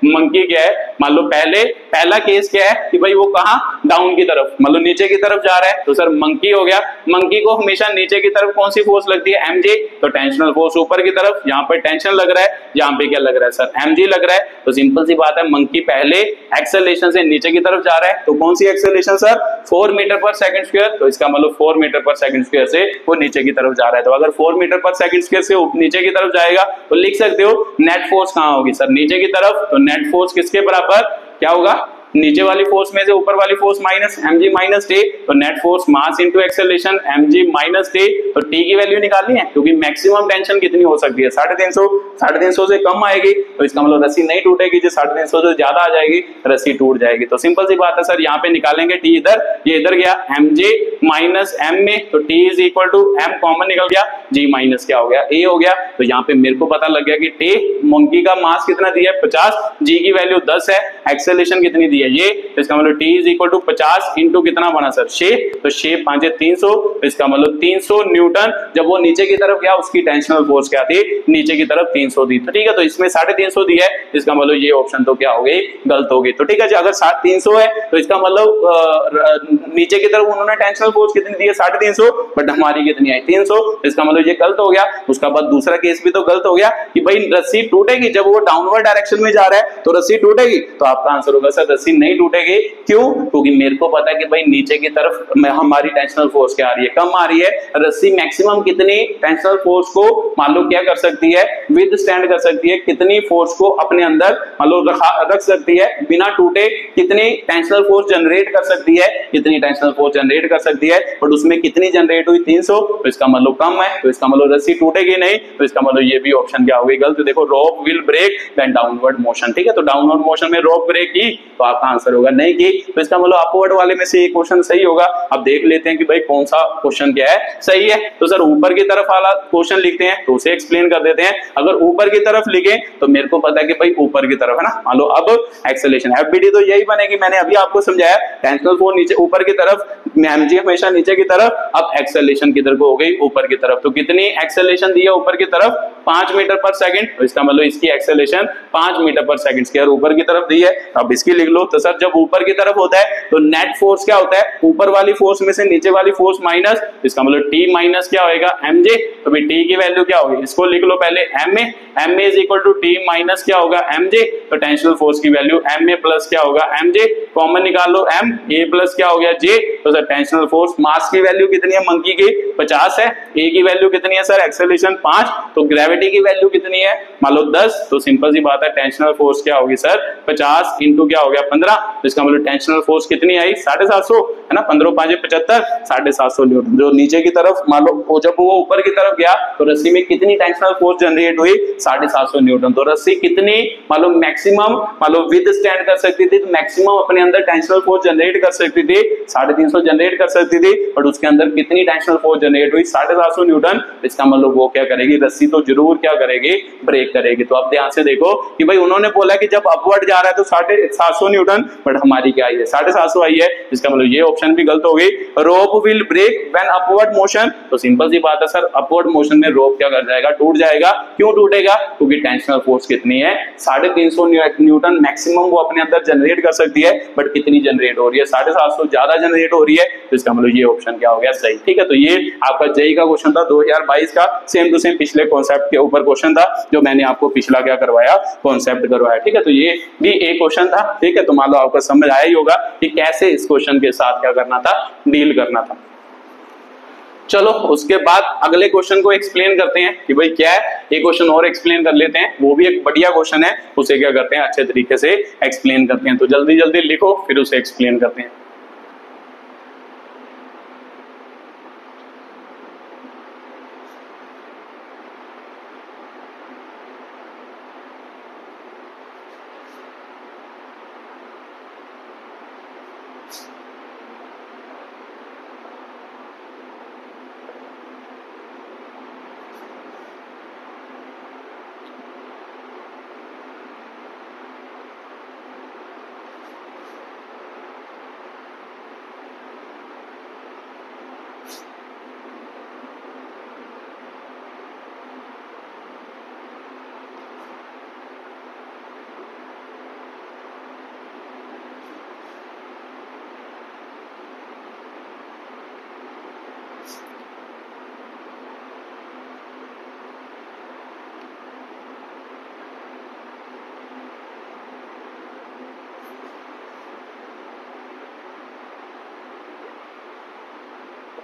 मंकी क्या है, मान लो पहला केस क्या है कि भाई वो कहां डाउन की तरफ, मान लो नीचे की तरफ जा रहा है, तो सर मंकी हो गया। मंकी को हमेशा नीचे की तरफ कौन सी फोर्स लगती है, mg, तो टेंशनल फोर्स ऊपर की तरफ, यहाँ पर टेंशन लग रहा है, यहाँ पे क्या लग रहा है सर, mg लग रहा है। तो सिंपल सी बात है, मंकी पहले एक्सेलरेशन से नीचे की तरफ जा रहा है, तो कौन सी acceleration sir, 4 metre per second square. तो इसका मतलब 4 मीटर पर सेकंड स्क्वायर से वो नीचे की तरफ जा रहा है। तो अगर 4 मीटर पर सेकंड स्क्वायर से नीचे की तरफ जाएगा तो लिख सकते हो नेट फोर्स कहां होगी सर, नीचे की तरफ। तो नेट फोर्स किसके बराबर क्या होगा, नीचे वाली फोर्स में से ऊपर वाली force minus mg minus T, तो net force mass into acceleration mg minus T. तो टी की वैल्यू निकालनी है, क्योंकि मैक्सिमम टेंशन कितनी हो सकती है 350 से कम आएगी, तो इसका मतलब रस्सी नहीं टूटेगी, जो 350 से ज्यादा आ जाएगी रस्सी टूट जाएगी। तो सिंपल सी बात है सर, यहाँ पे निकालेंगे टी इधर, ये इधर गया mg माइनस m में, तो t is equal to m common निकल गया, g माइनस क्या हो गया a हो गया। तो यहाँ पे मेरे को पता लग गया कि t मंकी का मास कितना दिया है 50, g की वैल्यू 10 है, एक्सेलरेशन कितनी दी है ये, तो इसका मतलब t is equal to 50 into कितना बना सर 6, तो 6 5 300, तो इसका मतलब 300 न्यूटन। जब वो नीचे की तरफ गया उसकी टेंशनल फोर्स क्या थी, नीचे की तरफ 300 दी, तो ठीक है। तो इसमें 350 दी है, इसका मतलब ये ऑप्शन तो क्या हो गई, गलत हो गई। तो ठीक है जी, अगर 300 है तो इसका मतलब नीचे की तरफ उन्होंने टेंशनल फोर्स कितनी दी है 350, बट हमारी कितनी आई 300, इसका मतलब ये गलत हो गया। उसका बाद दूसरा केस भी तो गलत हो गया कि भाई रस्सी टूटेगी, जब वो डाउनवर्ड डायरेक्शन में जा रहा है तो रस्सी टूटेगी। तो आपका आंसर होगा सर रस्सी नहीं टूटेगी, क्यों, क्योंकि मेरे को पता है कि भाई नीचे की तरफ हमारी टेंशनल फोर्स क्या आ रही है, कम आ रही है। रस्सी मैक्सिमम कितनी टेंशनल फोर्स को मान लो क्या कर सकती है, विद स्टैंड कर सकती है, कितनी फोर्स को अपने अंदर मान लो रख सकती है बिना टूटे, कितनी टेंशनल फोर्स जनरेट कर सकती है, कितनी टेंशनल फोर्स जनरेट कर सकती है, बट उसमें कितनी जनरेट हुई 300, तो इसका मतलब कम है, तो इसका मतलब रस्सी टूटेगी नहीं, तो इसका मतलब ये भी ऑप्शन क्या होगी, गलत। देखो rope will break then downward motion, ठीक है। तो डाउनवर्ड मोशन में रोप ब्रेक की, तो आपका आंसर होगा नहीं की, तो इसका मतलब अपवर्ड वाले में से ये क्वेश्चन सही होगा। अब देख लेते हैं कि भाई कौन सा क्वेश्चन क्या है सही है। तो सर ऊपर की तरफ वाला क्वेश्चन लिखते हैं, तो उसे एक्सप्लेन कर देते हैं। अगर ऊपर की तरफ लिखे तो मेरे को पता है कि भाई ऊपर की तरफ है ना, मान लो अब एक्सेलरेशन एफबीडी तो यही बनेगी, मैंने अभी आपको समझाया, टेंशनल फोर्स नीचे ऊपर की तरफ, mg हमेशा नीचे की तरफ, अब एक्सेलरेशन किधर को हो गई, ऊपर की तरफ। तो कितनी एक्सेलरेशन दी है ऊपर की तरफ, 5 मीटर पर सेकंड, तो इसका मतलब इसकी acceleration 5 metre per second square ऊपर की तरफ दी है। अब इसकी लिख लो। तो सर जब ऊपर की तरफ होता है तो नेट फोर्स क्या होता है, ऊपर वाली फोर्स में से नीचे वाली फोर्स माइनस, इसका मतलब t माइनस क्या होएगा mj, तो भाई t की वैल्यू क्या होगी, इसको लिख लो पहले ma is equal to t minus क्या होगा mj, तो टेंशनल फोर्स की वैल्यू ma प्लस क्या होगा mj, कॉमन निकाल लो m, a प्लस क्या हो गया j। तो सर टेंशनल फोर्स मास की वैल्यू कितनी है मंकी की 50 है, a की वैल्यू कितनी है सर एक्सेलरेशन 5, तो ग्रेविटी की वैल्यू कितनी है मान लो 10। तो सिंपल सी बात है टेंशनल फोर्स क्या होगी सर 50 इंटू क्या हो गया 15, तो इसका मतलब टेंशनल फोर्स कितनी आई 750 है ना, 15 5 75, 750 न्यूटन। जो नीचे की तरफ मान लो जब वो ऊपर की तरफ गया तो रस्सी में कितनी टेंशनल फोर्स जनरेट हुई 750 न्यूटन। तो रस्सी कितनी मान लो मैक्सिमम मान लो विद स्टैंड कर सकती थी, तो मैक्सिमम अपने अंदर टेंशनल फोर्स जनरेट कर सकती थी 350 जनरेट कर सकती थी, बट उसके अंदर कितनी टेंशनल फोर्स जनरेट हुई 750 न्यूटन। इसका मतलब वो क्या करेगी रस्सी तो जरूर क्या करेगी ब्रेक करेगी। तो अब ध्यान से देखो कि भाई उन्होंने बोला कि जब अपवर्ड जा रहा है तो 750 न्यूटन, बट हमारी क्या आई है 750 आई है, इसका मतलब ये ऑप्शन भी गलत हो गई। Rope will break when upward motion, तो सिंपल सी बात है सर अपवर्ड मोशन में रोप क्या कर जाएगा टूट जाएगा। क्यों टूटेगा क्योंकि टेंशनल फोर्स कितनी है 350 न्यूटन मैक्सिमम वो अपने अंदर जनरेट कर सकती है, बट कितनी जनरेट हो रही है 750 ज्यादा जनरेट हो रही है। तो इसका मतलब ये ऑप्शन क्या हो गया सही। ठीक है, तो ये आपका जेईई का क्वेश्चन था 2022 का, सेम टू सेम पिछले कॉन्सेप्ट के ऊपर क्वेश्चन था जो मैंने आपको पिछला क्या करवाया कॉन्सेप्ट करवाया। ठीक है, तो ये भी एक क्वेश्चन था। ठीक है, तो मान लो आपको समझ आया ही होगा कि कैसे इस क्वेश्चन के साथ क्या करना था डील करना था। चलो उसके बाद अगले क्वेश्चन को एक्सप्लेन करते हैं कि भाई क्या है, एक क्वेश्चन और एक्सप्लेन कर लेते हैं, वो भी एक बढ़िया क्वेश्चन है, उसे क्या करते हैं अच्छे तरीके से एक्सप्लेन करते हैं। तो जल्दी जल्दी लिखो फिर उसे एक्सप्लेन करते हैं।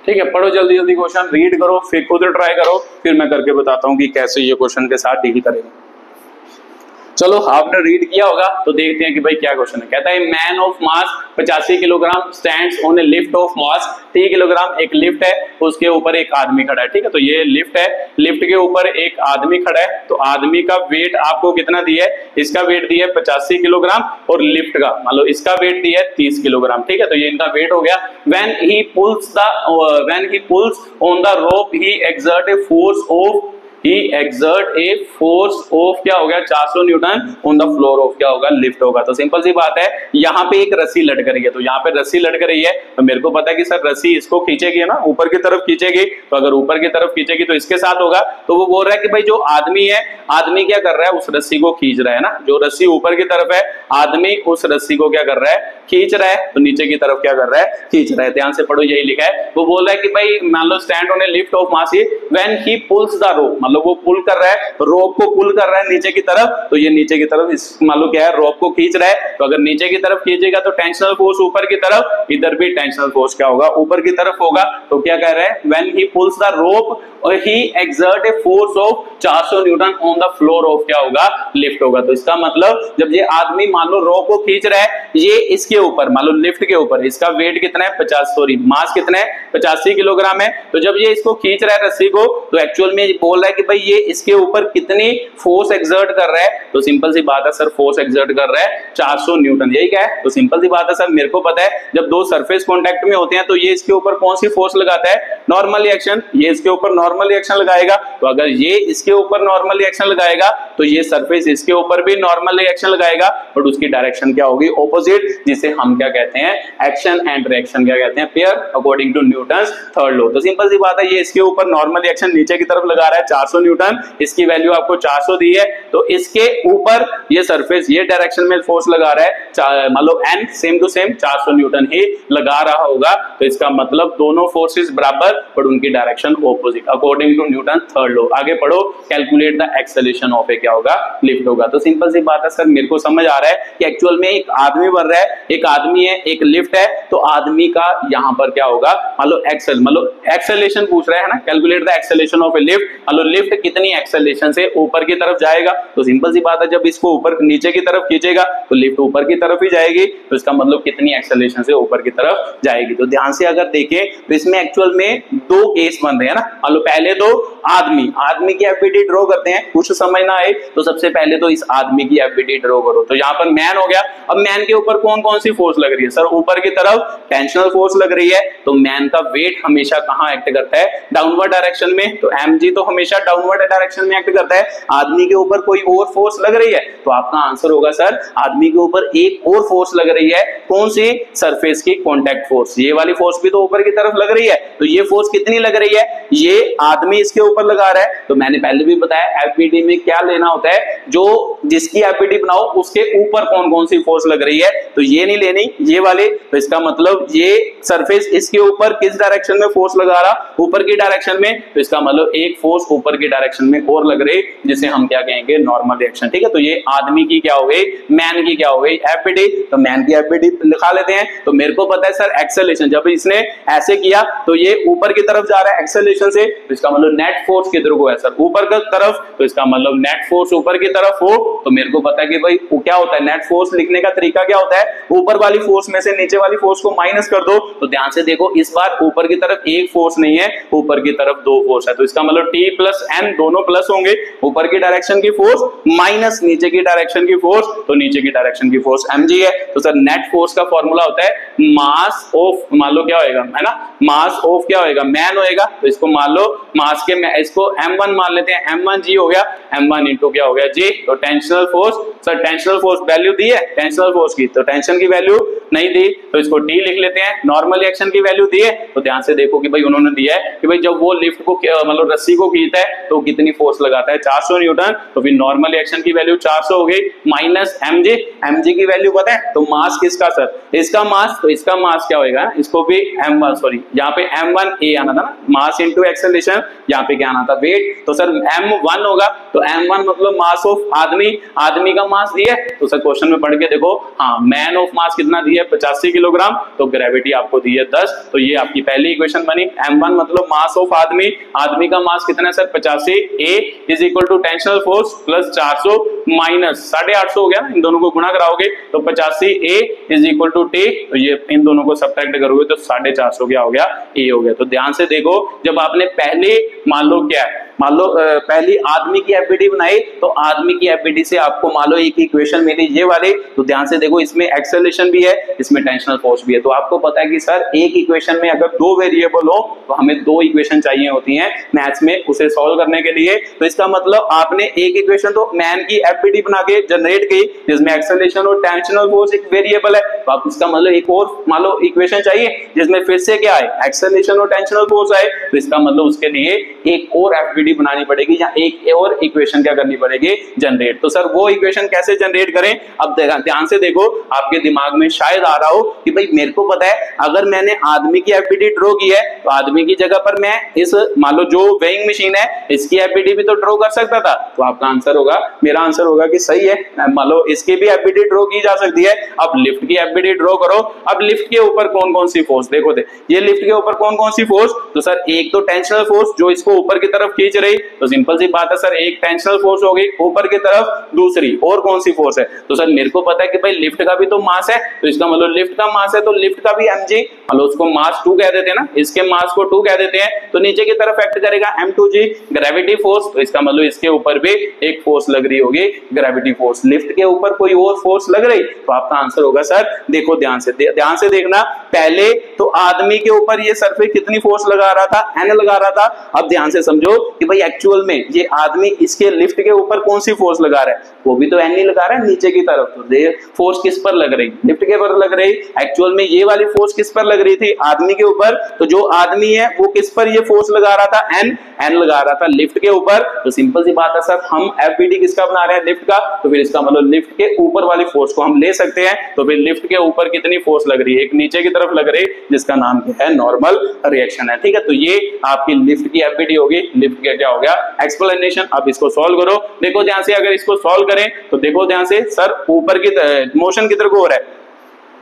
ठीक है, पढ़ो जल्दी जल्दी क्वेश्चन, रीड करो, फिर खुद ट्राई करो, फिर मैं करके बताता हूं कि कैसे ये क्वेश्चन के साथ डील करेंगे। चलो आपने रीड किया होगा तो देखते हैं कि भाई क्या क्वेश्चन है। कहता है man of mass 85 kilogram stands on a lift of mass 3 kilogram, एक लिफ्ट है उसके ऊपर एक आदमी खड़ा है। ठीक है, तो ये लिफ्ट है, लिफ्ट के ऊपर एक आदमी खड़ा है, तो आदमी का वेट आपको कितना दिया है, इसका वेट दिया है 85 किलोग्राम और लिफ्ट का मान लो इसका वेट दिया है 30 किलोग्राम। ठीक है, तो ये इनका वेट हो गया। When he pools on the rope he exert a force of क्या हो गया 400 Newton on the floor of क्या होगा लिफ्ट होगा। तो सिंपल सी बात है यहाँ पे एक रस्सी लटक रही है, तो यहाँ पे रस्सी लटक रही है, तो मेरे को पता है कि सर रस्सी इसको खींचेगी ना ऊपर की तरफ खींचेगी, तो अगर ऊपर की तरफ खींचेगी तो इसके साथ होगा। तो वो बोल रहा है कि भाई जो आदमी है, आदमी क्या कर रहा है उस रस्सी को खींच रहा है ना, जो रस्सी ऊपर की तरफ है आदमी उस रस्सी को क्या कर रहा है खींच रहा है, तो नीचे की तरफ क्या कर रहा है खींच रहा है। ध्यान से पढ़ो यही लिखा है। वो बोल रहा है कि भाई मान लो stand on a lift of mass when he pulls the rope, मतलब वो पुल कर रहा है, रोप को पुल कर रहा है नीचे की तरफ, तो ये नीचे की तरफ इस मान लो क्या है रोप को खींच रहा है, तो अगर नीचे की तरफ खींचेगा तो टेंशनल फोर्स ऊपर की तरफ, इधर भी टेंशनल फोर्स क्या होगा ऊपर की तरफ होगा। तो क्या कह रहा है when he pulls the rope he exert a force of 400 Newton on the floor of क्या होगा लिफ्ट होगा। तो इसका मतलब जब ये आदमी मान लो रोप को खींच रहा है, ये इसके ऊपर मान लो लिफ्ट के ऊपर, इसका वेट कितना है मास कितना है 85 किलोग्राम है, तो जब ये इसको खींच रहा है रस्सी को, तो एक्चुअल में बोल रहा है कि भाई ये इसके ऊपर कितनी फोर्स एक्सर्ट कर रहा है, तो सिंपल सी बात है सर फोर्स एक्सर्ट कर रहा है 400 न्यूटन, यही क्या है। तो सिंपल सी बात है सर मेरे को पता है जब दो सरफेस कांटेक्ट में होते हैं तो ये इसके ऊपर कौन सी फोर्स लगाता है नॉर्मल रिएक्शन, ये इसके ऊपर नॉर्मल रिएक्शन लगाएगा, तो अगर ये इसके ऊपर नॉर्मल रिएक्शन लगाएगा तो ये सरफेस इसके ऊपर भी नॉर्मल रिएक्शन लगाएगा, बट उसकी डायरेक्शन क्या होगी ऑपोजिट, जिसे हम क्या कहते हैं एक्शन एंड रिएक्शन क्या कहते हैं pair according to Newton's third law. तो सिंपल सी बात है ये इसके ऊपर नॉर्मल रिएक्शन नीचे की तरफ लगा रहा है 400 न्यूटन, इसकी वैल्यू आपको 400 दी है, तो इसके ऊपर ये सरफेस ये डायरेक्शन में फोर्स लगा रहा है, मान लो n same to same 400 newton ही लगा रहा होगा, तो इसका मतलब दोनों फोर्सेस बराबर पर उनकी direction opposite according to Newton third law. आगे पढ़ो, calculate the acceleration of a क्या होगा, लिफ्ट होगा। तो सिंपल सी बात है सर, मेरे को समझ आ रहा है कि एक्चुअल में एक आदमी बढ़ रहा है, एक आदमी है, एक लिफ्ट है, तो आदमी का यहाँ पर क्या होगा, मान लो एक्सेलरेशन पूछ रहा है ना, calculate the acceleration of A lift. मान लो लिफ्ट कितनी एक्सेलरेशन से ऊपर की तरफ जाएगा, तो सिंपल सी बात है जब इसको ऊपर नीचे की तरफ खींचेगा तो लिफ्ट ऊपर की तरफ ही जाएगी, तो इसका मतलब कितनी एक्सेलरेशन से ऊपर की तरफ जाएगी। तो ध्यान से अगर देखें तो इसमें एक्चुअल में दो केस बन रहे हैं ना। मान लो पहले तो आदमी की एफबीडी ड्रॉ करते हैं, कुछ समझ ना आए तो सबसे पहले तो इस आदमी की एफबीडी ड्रॉ करो। तो यहाँ पर मैन हो गया, अब मैन के ऊपर कौन कौन सी फोर्स लग रही है सर, ऊपर की तरफ टेंशनल फोर्स लग रही है, तो मैन का वेट हमेशा कहाँ एक्ट करता है, डाउनवर्ड डायरेक्शन में, तो mg तो हमेशा डाउनवर्ड डायरेक्शन में एक्ट करता है। आदमी के ऊपर कोई और फोर्स लग रही है, तो आपका आंसर होगा सर आदमी के ऊपर एक और फोर्स लग रही है, कौन सी, सरफेस की कॉन्टैक्ट फोर्स। ये वाली फोर्स भी तो ऊपर की तरफ लग रही है, तो ये फोर्स कितनी लग रही है, ये आदमी इसके ऊपर लगा रहा है, तो मैंने पहले भी बताया एफबीडी में क्या लेना होता है, जो जिसकी एफबीडी बनाओ उसके ऊपर कौन कौन सी फोर्स लग रही है, तो ये नहीं लेनी, ये वाले। तो इसका मतलब ये सरफेस इसके ऊपर किस डायरेक्शन में फोर्स लगा रहा, ऊपर की डायरेक्शन में, तो इसका मतलब एक फोर्स ऊपर की डायरेक्शन में और लग रही, जिसे हम क्या कहेंगे, नॉर्मल रिएक्शन। ठीक है, तो ये आदमी की क्या हो गई, मैन की क्या हो गई, एफबीडी। तो मैन की एफबीडी लिखा लेते हैं। तो मेरे को पता है सर एक्सेलरेशन, जब इसने ऐसे किया तो ये ऊपर की तरफ जा रहा है एक्सेलरेशन से, तो इसका मतलब नेट फोर्स किधर को है सर, ऊपर की तरफ, तो इसका मतलब नेट फोर्स ऊपर की तरफ हो, तो मेरे को पता है कि भाई क्या होता है, नेट फोर्स लिखने का तरीका क्या होता है, ऊपर वाली फोर्स में से नीचे वाली फोर्स को माइनस कर दो। तो ध्यान से देखो, इस बार ऊपर की तरफ एक फोर्स नहीं है, ऊपर की तरफ दो फोर्स है, तो इसका मतलब T प्लस N दोनों प्लस होंगे, ऊपर की डायरेक्शन की फोर्स माइनस नीचे की डायरेक्शन की फोर्स, तो नीचे की डायरेक्शन की फोर्स mg है। तो सर नेट फोर्स का फॉर्मूला होता है मास ऑफ, मान लो क्या होएगा, है ना, मास ऑफ क्या होएगा, मैन होएगा, तो इसको मान लो मास के इसको m1 मान लेते हैं, m1 g हो गया, m1 इंटू क्या हो गया g। तो tensional force, sir tensional force value दी है टेंशनल फोर्स की, तो टेंशन की वैल्यू नहीं दी, तो इसको t लिख लेते हैं। नॉर्मल रिएक्शन की वैल्यू दी है, तो ध्यान से देखो कि भाई उन्होंने दिया है कि भाई जब वो लिफ्ट को मतलब रस्सी को खींचता है तो कितनी फोर्स लगाता है, 400 न्यूटन, तो फिर नॉर्मल रिएक्शन की वैल्यू 400 हो गई, माइनस mg की वैल्यू पता है, तो मास किसका सर, इसका मास, तो इसका मास क्या होएगा, इसको भी m1 सॉरी यहाँ पे m1a आना था ना, मास इनटू एक्सेलरेशन, यहाँ पे क्या आना था, वेट, तो सर m1 होगा, तो m1 मतलब मास ऑफ आदमी का मास दिया है, तो सर क्वेश्चन में पढ़ के देखो, हाँ मैन ऑफ मास कितना दिया है, 85 किलोग्राम, तो ग्रेविटी आपको दी है 10, तो ये आपकी पहली इक्वेशन बनी। m1 मतलब मास ऑफ आदमी का मास कितना है sir 85, a is equal to tensional force plus 400 minus 850 हो गया ना, इन दोनों को गुणा कराओगे तो 85 a is equal to t, तो ये इन दोनों को सब्ट्रैक्ट करोगे तो 450 क्या हो गया, a हो गया। तो ध्यान से देखो, जब आपने पहले मान लो क्या है, मान लो पहली आदमी की एफबीडी बनाई, तो आदमी की एफबीडी से आपको मान लो एक इक्वेशन मिली ये वाली, तो ध्यान से देखो इसमें एक्सेलरेशन भी है, इसमें टेंशनल फोर्स भी है, तो आपको पता है कि सर एक इक्वेशन में अगर दो वेरिएबल हो तो हमें दो इक्वेशन चाहिए होती हैं मैथ्स में उसे सॉल्व करने के लिए। तो इसका मतलब आपने एक इक्वेशन तो मैन की एफबीडी बना के जनरेट की जिसमें एक्सेलरेशन और टेंशनल फोर्स एक वेरिएबल है, तो आप इसका मतलब एक और मान लो इक्वेशन चाहिए जिसमें फिर से क्या है, एक्सेलरेशन और टेंशनल फोर्स आए, तो इसका मतलब उसके लिए एक और एफबीडी बनानी पड़ेगी या एक और इक्वेशन क्या करनी पड़ेगी, जनरेट। तो सर वो इक्वेशन कैसे जनरेट करें, अब ध्यान से देखो, आपके दिमाग में शायद आ रहा हो कि भाई मेरे को पता है अगर मैंने आदमी की एफबीडी ड्रॉ की है तो आदमी की जगह पर मैं इस मान लो जो वेइंग मशीन है इसकी एफबीडी भी तो ड्रॉ कर सकता था, तो आपका आंसर होगा, मेरा आंसर होगा कि सही है, मान लो इसकी भी एफबीडी ड्रॉ की जा सकती है। अब लिफ्ट की एफबीडी ड्रॉ करो, अब लिफ्ट के ऊपर कौन कौन सी फोर्स देखो, ये लिफ्ट के ऊपर कौन कौन सी फोर्स, तो सर एक तो टेंशनल फोर्स जो इसको ऊपर की तरफ खींच रही, तो सिंपल सी बात है सर एक टेंशनल फोर्स हो गई ऊपर की तरफ, दूसरी और कौन सी फोर्स है, तो सर मेरे को पता है कि भाई लिफ्ट का भी तो मास है, तो इसका मतलब लिफ्ट का मास है तो लिफ्ट का भी mg, मतलब उसको मास 2 कह देते हैं ना, इसके मास को 2 कह देते हैं, तो नीचे की तरफ एक्ट करेगा m2g ग्रेविटी फोर्स, तो इसका मतलब इसके ऊपर भी एक फोर्स लग रही होगी ग्रेविटी फोर्स। लिफ्ट के ऊपर कोई और फोर्स लग रही, तो आपका आंसर होगा सर, देखो ध्यान से देखना, पहले तो आदमी के ऊपर ये सरफेस कितनी फोर्स लगा रहा था, n लगा रहा था, अब ध्यान से समझो कि भाई एक्चुअल में ये आदमी इसके लिफ्ट के ऊपर कौन सी फोर्स लगा रहा है, वो भी तो एन ही लगा रहा है नीचे की तरफ, तो फोर्स किस पर लग रही, लिफ्ट के ऊपर लग रही। एक्चुअल में ये वाली फोर्स किस पर लग रही थी, आदमी के ऊपर, तो जो आदमी है वो किस पर ये फोर्स लगा रहा था, एन लगा रहा था लिफ्ट के ऊपर। तो सिंपल सी बात है सर, हम एफबीडी किसका बना रहे हैं, लिफ्ट का, तो फिर इसका मतलब लिफ्ट के ऊपर वाली फोर्स को हम ले सकते हैं। तो फिर लिफ्ट के ऊपर कितनी फोर्स लग रही है, एक नीचे की तरफ लग रही है, जिसका नाम क्या है, नॉर्मल रिएक्शन है। ठीक है, तो ये आपकी लिफ्ट की एफबीडी होगी, लिफ्ट का क्या हो गया, एक्सप्लेनेशन। अब इसको सॉल्व करो, देखो ध्यान से, अगर इसको सॉल्व करें तो देखो ध्यान से, सर ऊपर की मोशन किधर को हो रहा है,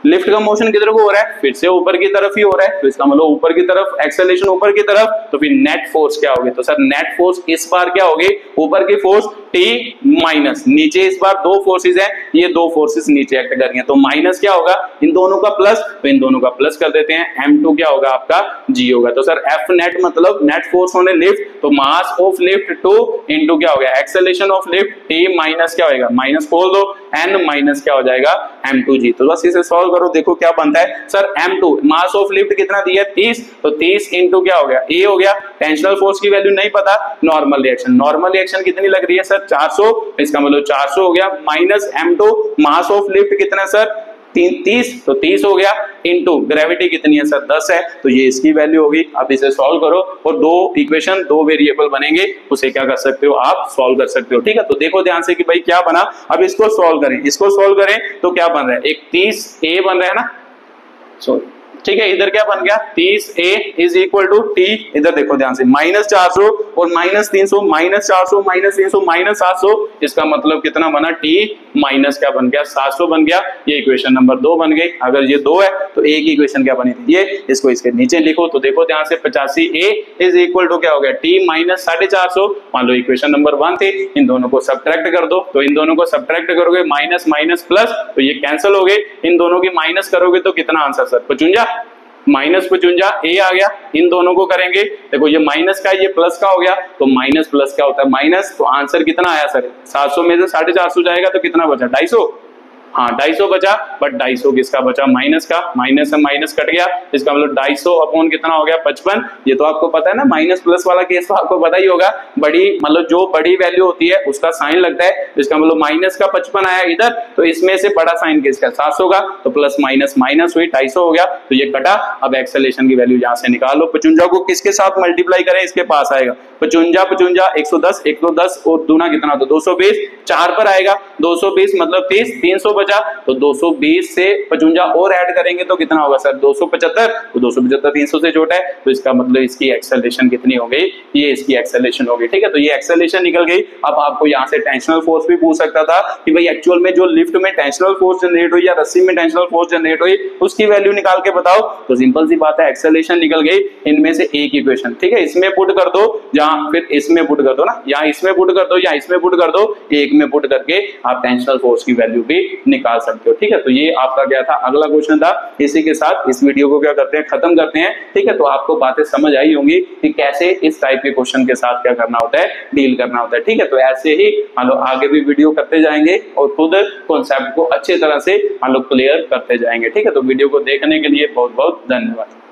लिफ्ट का मोशन किधर को हो रहा है, फिर से ऊपर की तरफ ही हो रहा है, तो इसका मतलब ऊपर की तरफ, एक्सेलरेशन ऊपर की तरफ, तो फिर नेट फोर्स क्या होगी, तो सर नेट फोर्स इस बार क्या होगी, ऊपर की फोर्स T माइनस नीचे, इस बार दो फोर्सेस हैं, ये दो फोर्सेस नीचे एक्ट कर रही हैं, तो माइनस क्या होगा, इन दोनों का प्लस, तो इन दोनों का प्लस कर देते हैं, M2 क्या होगा आपका, G होगा। तो सर F नेट मतलब नेट फोर्स होने लिफ्ट, तो मास ऑफ लिफ्ट 2 इंटू क्या हो गया, acceleration of lift T minus क्या होगा, माइनस खोल दो, N माइनस क्या हो जाएगा, M2G। तो बस इसे सॉल्व करो, देखो क्या बनता है sir, M2 mass of lift कितना दिया है 30, तो 30 इंटू क्या हो गया, A हो गया, टेंशनल फोर्स की वैल्यू नहीं पता, नॉर्मल रिएक्शन, नॉर्मल रिएक्शन कितनी लग रही है सर 400, इसका मतलब 400 हो गया, minus M2 mass of lift कितना सर 30, तो 30 हो गया, इंटू ग्रेविटी कितनी है सर 10 है, तो ये इसकी वैल्यू होगी। अब इसे सॉल्व करो और दो इक्वेशन, दो वेरिएबल बनेंगे, उसे क्या कर सकते हो आप, सॉल्व कर सकते हो। ठीक है, तो देखो ध्यान से कि भाई क्या बना, अब इसको सॉल्व करें, इसको सॉल्व करें तो क्या बन रहा है, एक 30A बन रहा है ना, सॉरी ठीक है, इधर क्या बन गया 30A is equal to T, इधर देखो ध्यान से, माइनस 400 और माइनस 300, माइनस 400 माइनस 300 माइनस 700, इसका मतलब कितना बना, T माइनस क्या बन गया, 700 बन गया। ये इक्वेशन नंबर 2 बन गई। अगर ये 2 है तो एक ही इक्वेशन क्या बनी थी, ये, इसको इसके नीचे लिखो, तो देखो ध्यान से 85A इज इक्वल टू क्या हो गया, T माइनस 450, मान लो इक्वेशन नंबर 1 थी, इन दोनों को सब्ट्रैक्ट कर दो, तो इन दोनों को सब्ट्रैक्ट करोगे, माइनस माइनस प्लस, तो ये कैंसिल हो गए, इन दोनों की माइनस करोगे तो कितना आंसर सर 55, माइनस 55 A आ गया, इन दोनों को करेंगे, देखो ये माइनस का ये प्लस का हो गया, तो माइनस प्लस क्या होता है माइनस, तो आंसर कितना आया सर 700 में से 450 जाएगा तो कितना बचा 250, हाँ 250 बचा, बट 250 किसका बचा, माइनस का, माइनस से माइनस कट गया, इसका मतलब 250 अपॉन कितना हो गया 55। ये तो आपको पता है ना, माइनस प्लस वाला केस तो आपको पता ही होगा, बड़ी मतलब जो बड़ी वैल्यू होती है उसका साइन लगता है, इसका मतलब माइनस का 55 आया इधर, तो इसमें से बड़ा साइन किसका 700 का, तो प्लस माइनस माइनस हुई 250 हो गया, तो ये कटा। अब एक्सेलरेशन की वैल्यू यहाँ से निकालो, 55 को किसके साथ मल्टीप्लाई करें, इसके पास आएगा 55 110 110 और दूना कितना, तो 220, 4 पर आएगा 220 मतलब 30, 300 बचा, तो 220 से 55 और ऐड करेंगे तो कितना होगा सर 275, तो 275 300 से छोटा है, तो इसका मतलब इसकी एक्सेलरेशन कितनी हो गई, ये इसकी एक्सेलरेशन हो गई। ठीक है, तो ये एक्सेलरेशन निकल गई। अब आपको यहाँ से टेंशनल फोर्स भी पूछ सकता था कि भाई एक्चुअल में जो लिफ्ट में टेंशनल फोर्स जनरेट हुई या रस्सी में टेंशनल फोर्स जनरेट हुई उसकी वैल्यू निकाल के बताओ, तो सिंपल सी बात है, एक्सेलरेशन निकल गई, इनमें से एक इक्वेशन, ठीक है, इसमें पुट कर दो, जहां फिर इसमें पुट कर दो ना, या इसमें पुट कर दो या इसमें पुट कर दो, एक में पुट करके आप टेंशनल फोर्स की वैल्यू भी निकाल सकते हो। ठीक है, तो ये आपका क्या था, अगला क्वेश्चन था। इसी के साथ इस वीडियो को क्या करते हैं, खत्म करते हैं। ठीक है, तो आपको बातें समझ आई होंगी कि कैसे इस टाइप के क्वेश्चन के साथ क्या करना होता है, डील करना होता है। ठीक है, तो ऐसे ही मान लो आगे भी वीडियो करते जाएंगे और खुद कॉन्सेप्ट को अच्छी तरह से मान लो क्लियर करते जाएंगे। ठीक है, तो वीडियो को देखने के लिए बहुत बहुत धन्यवाद।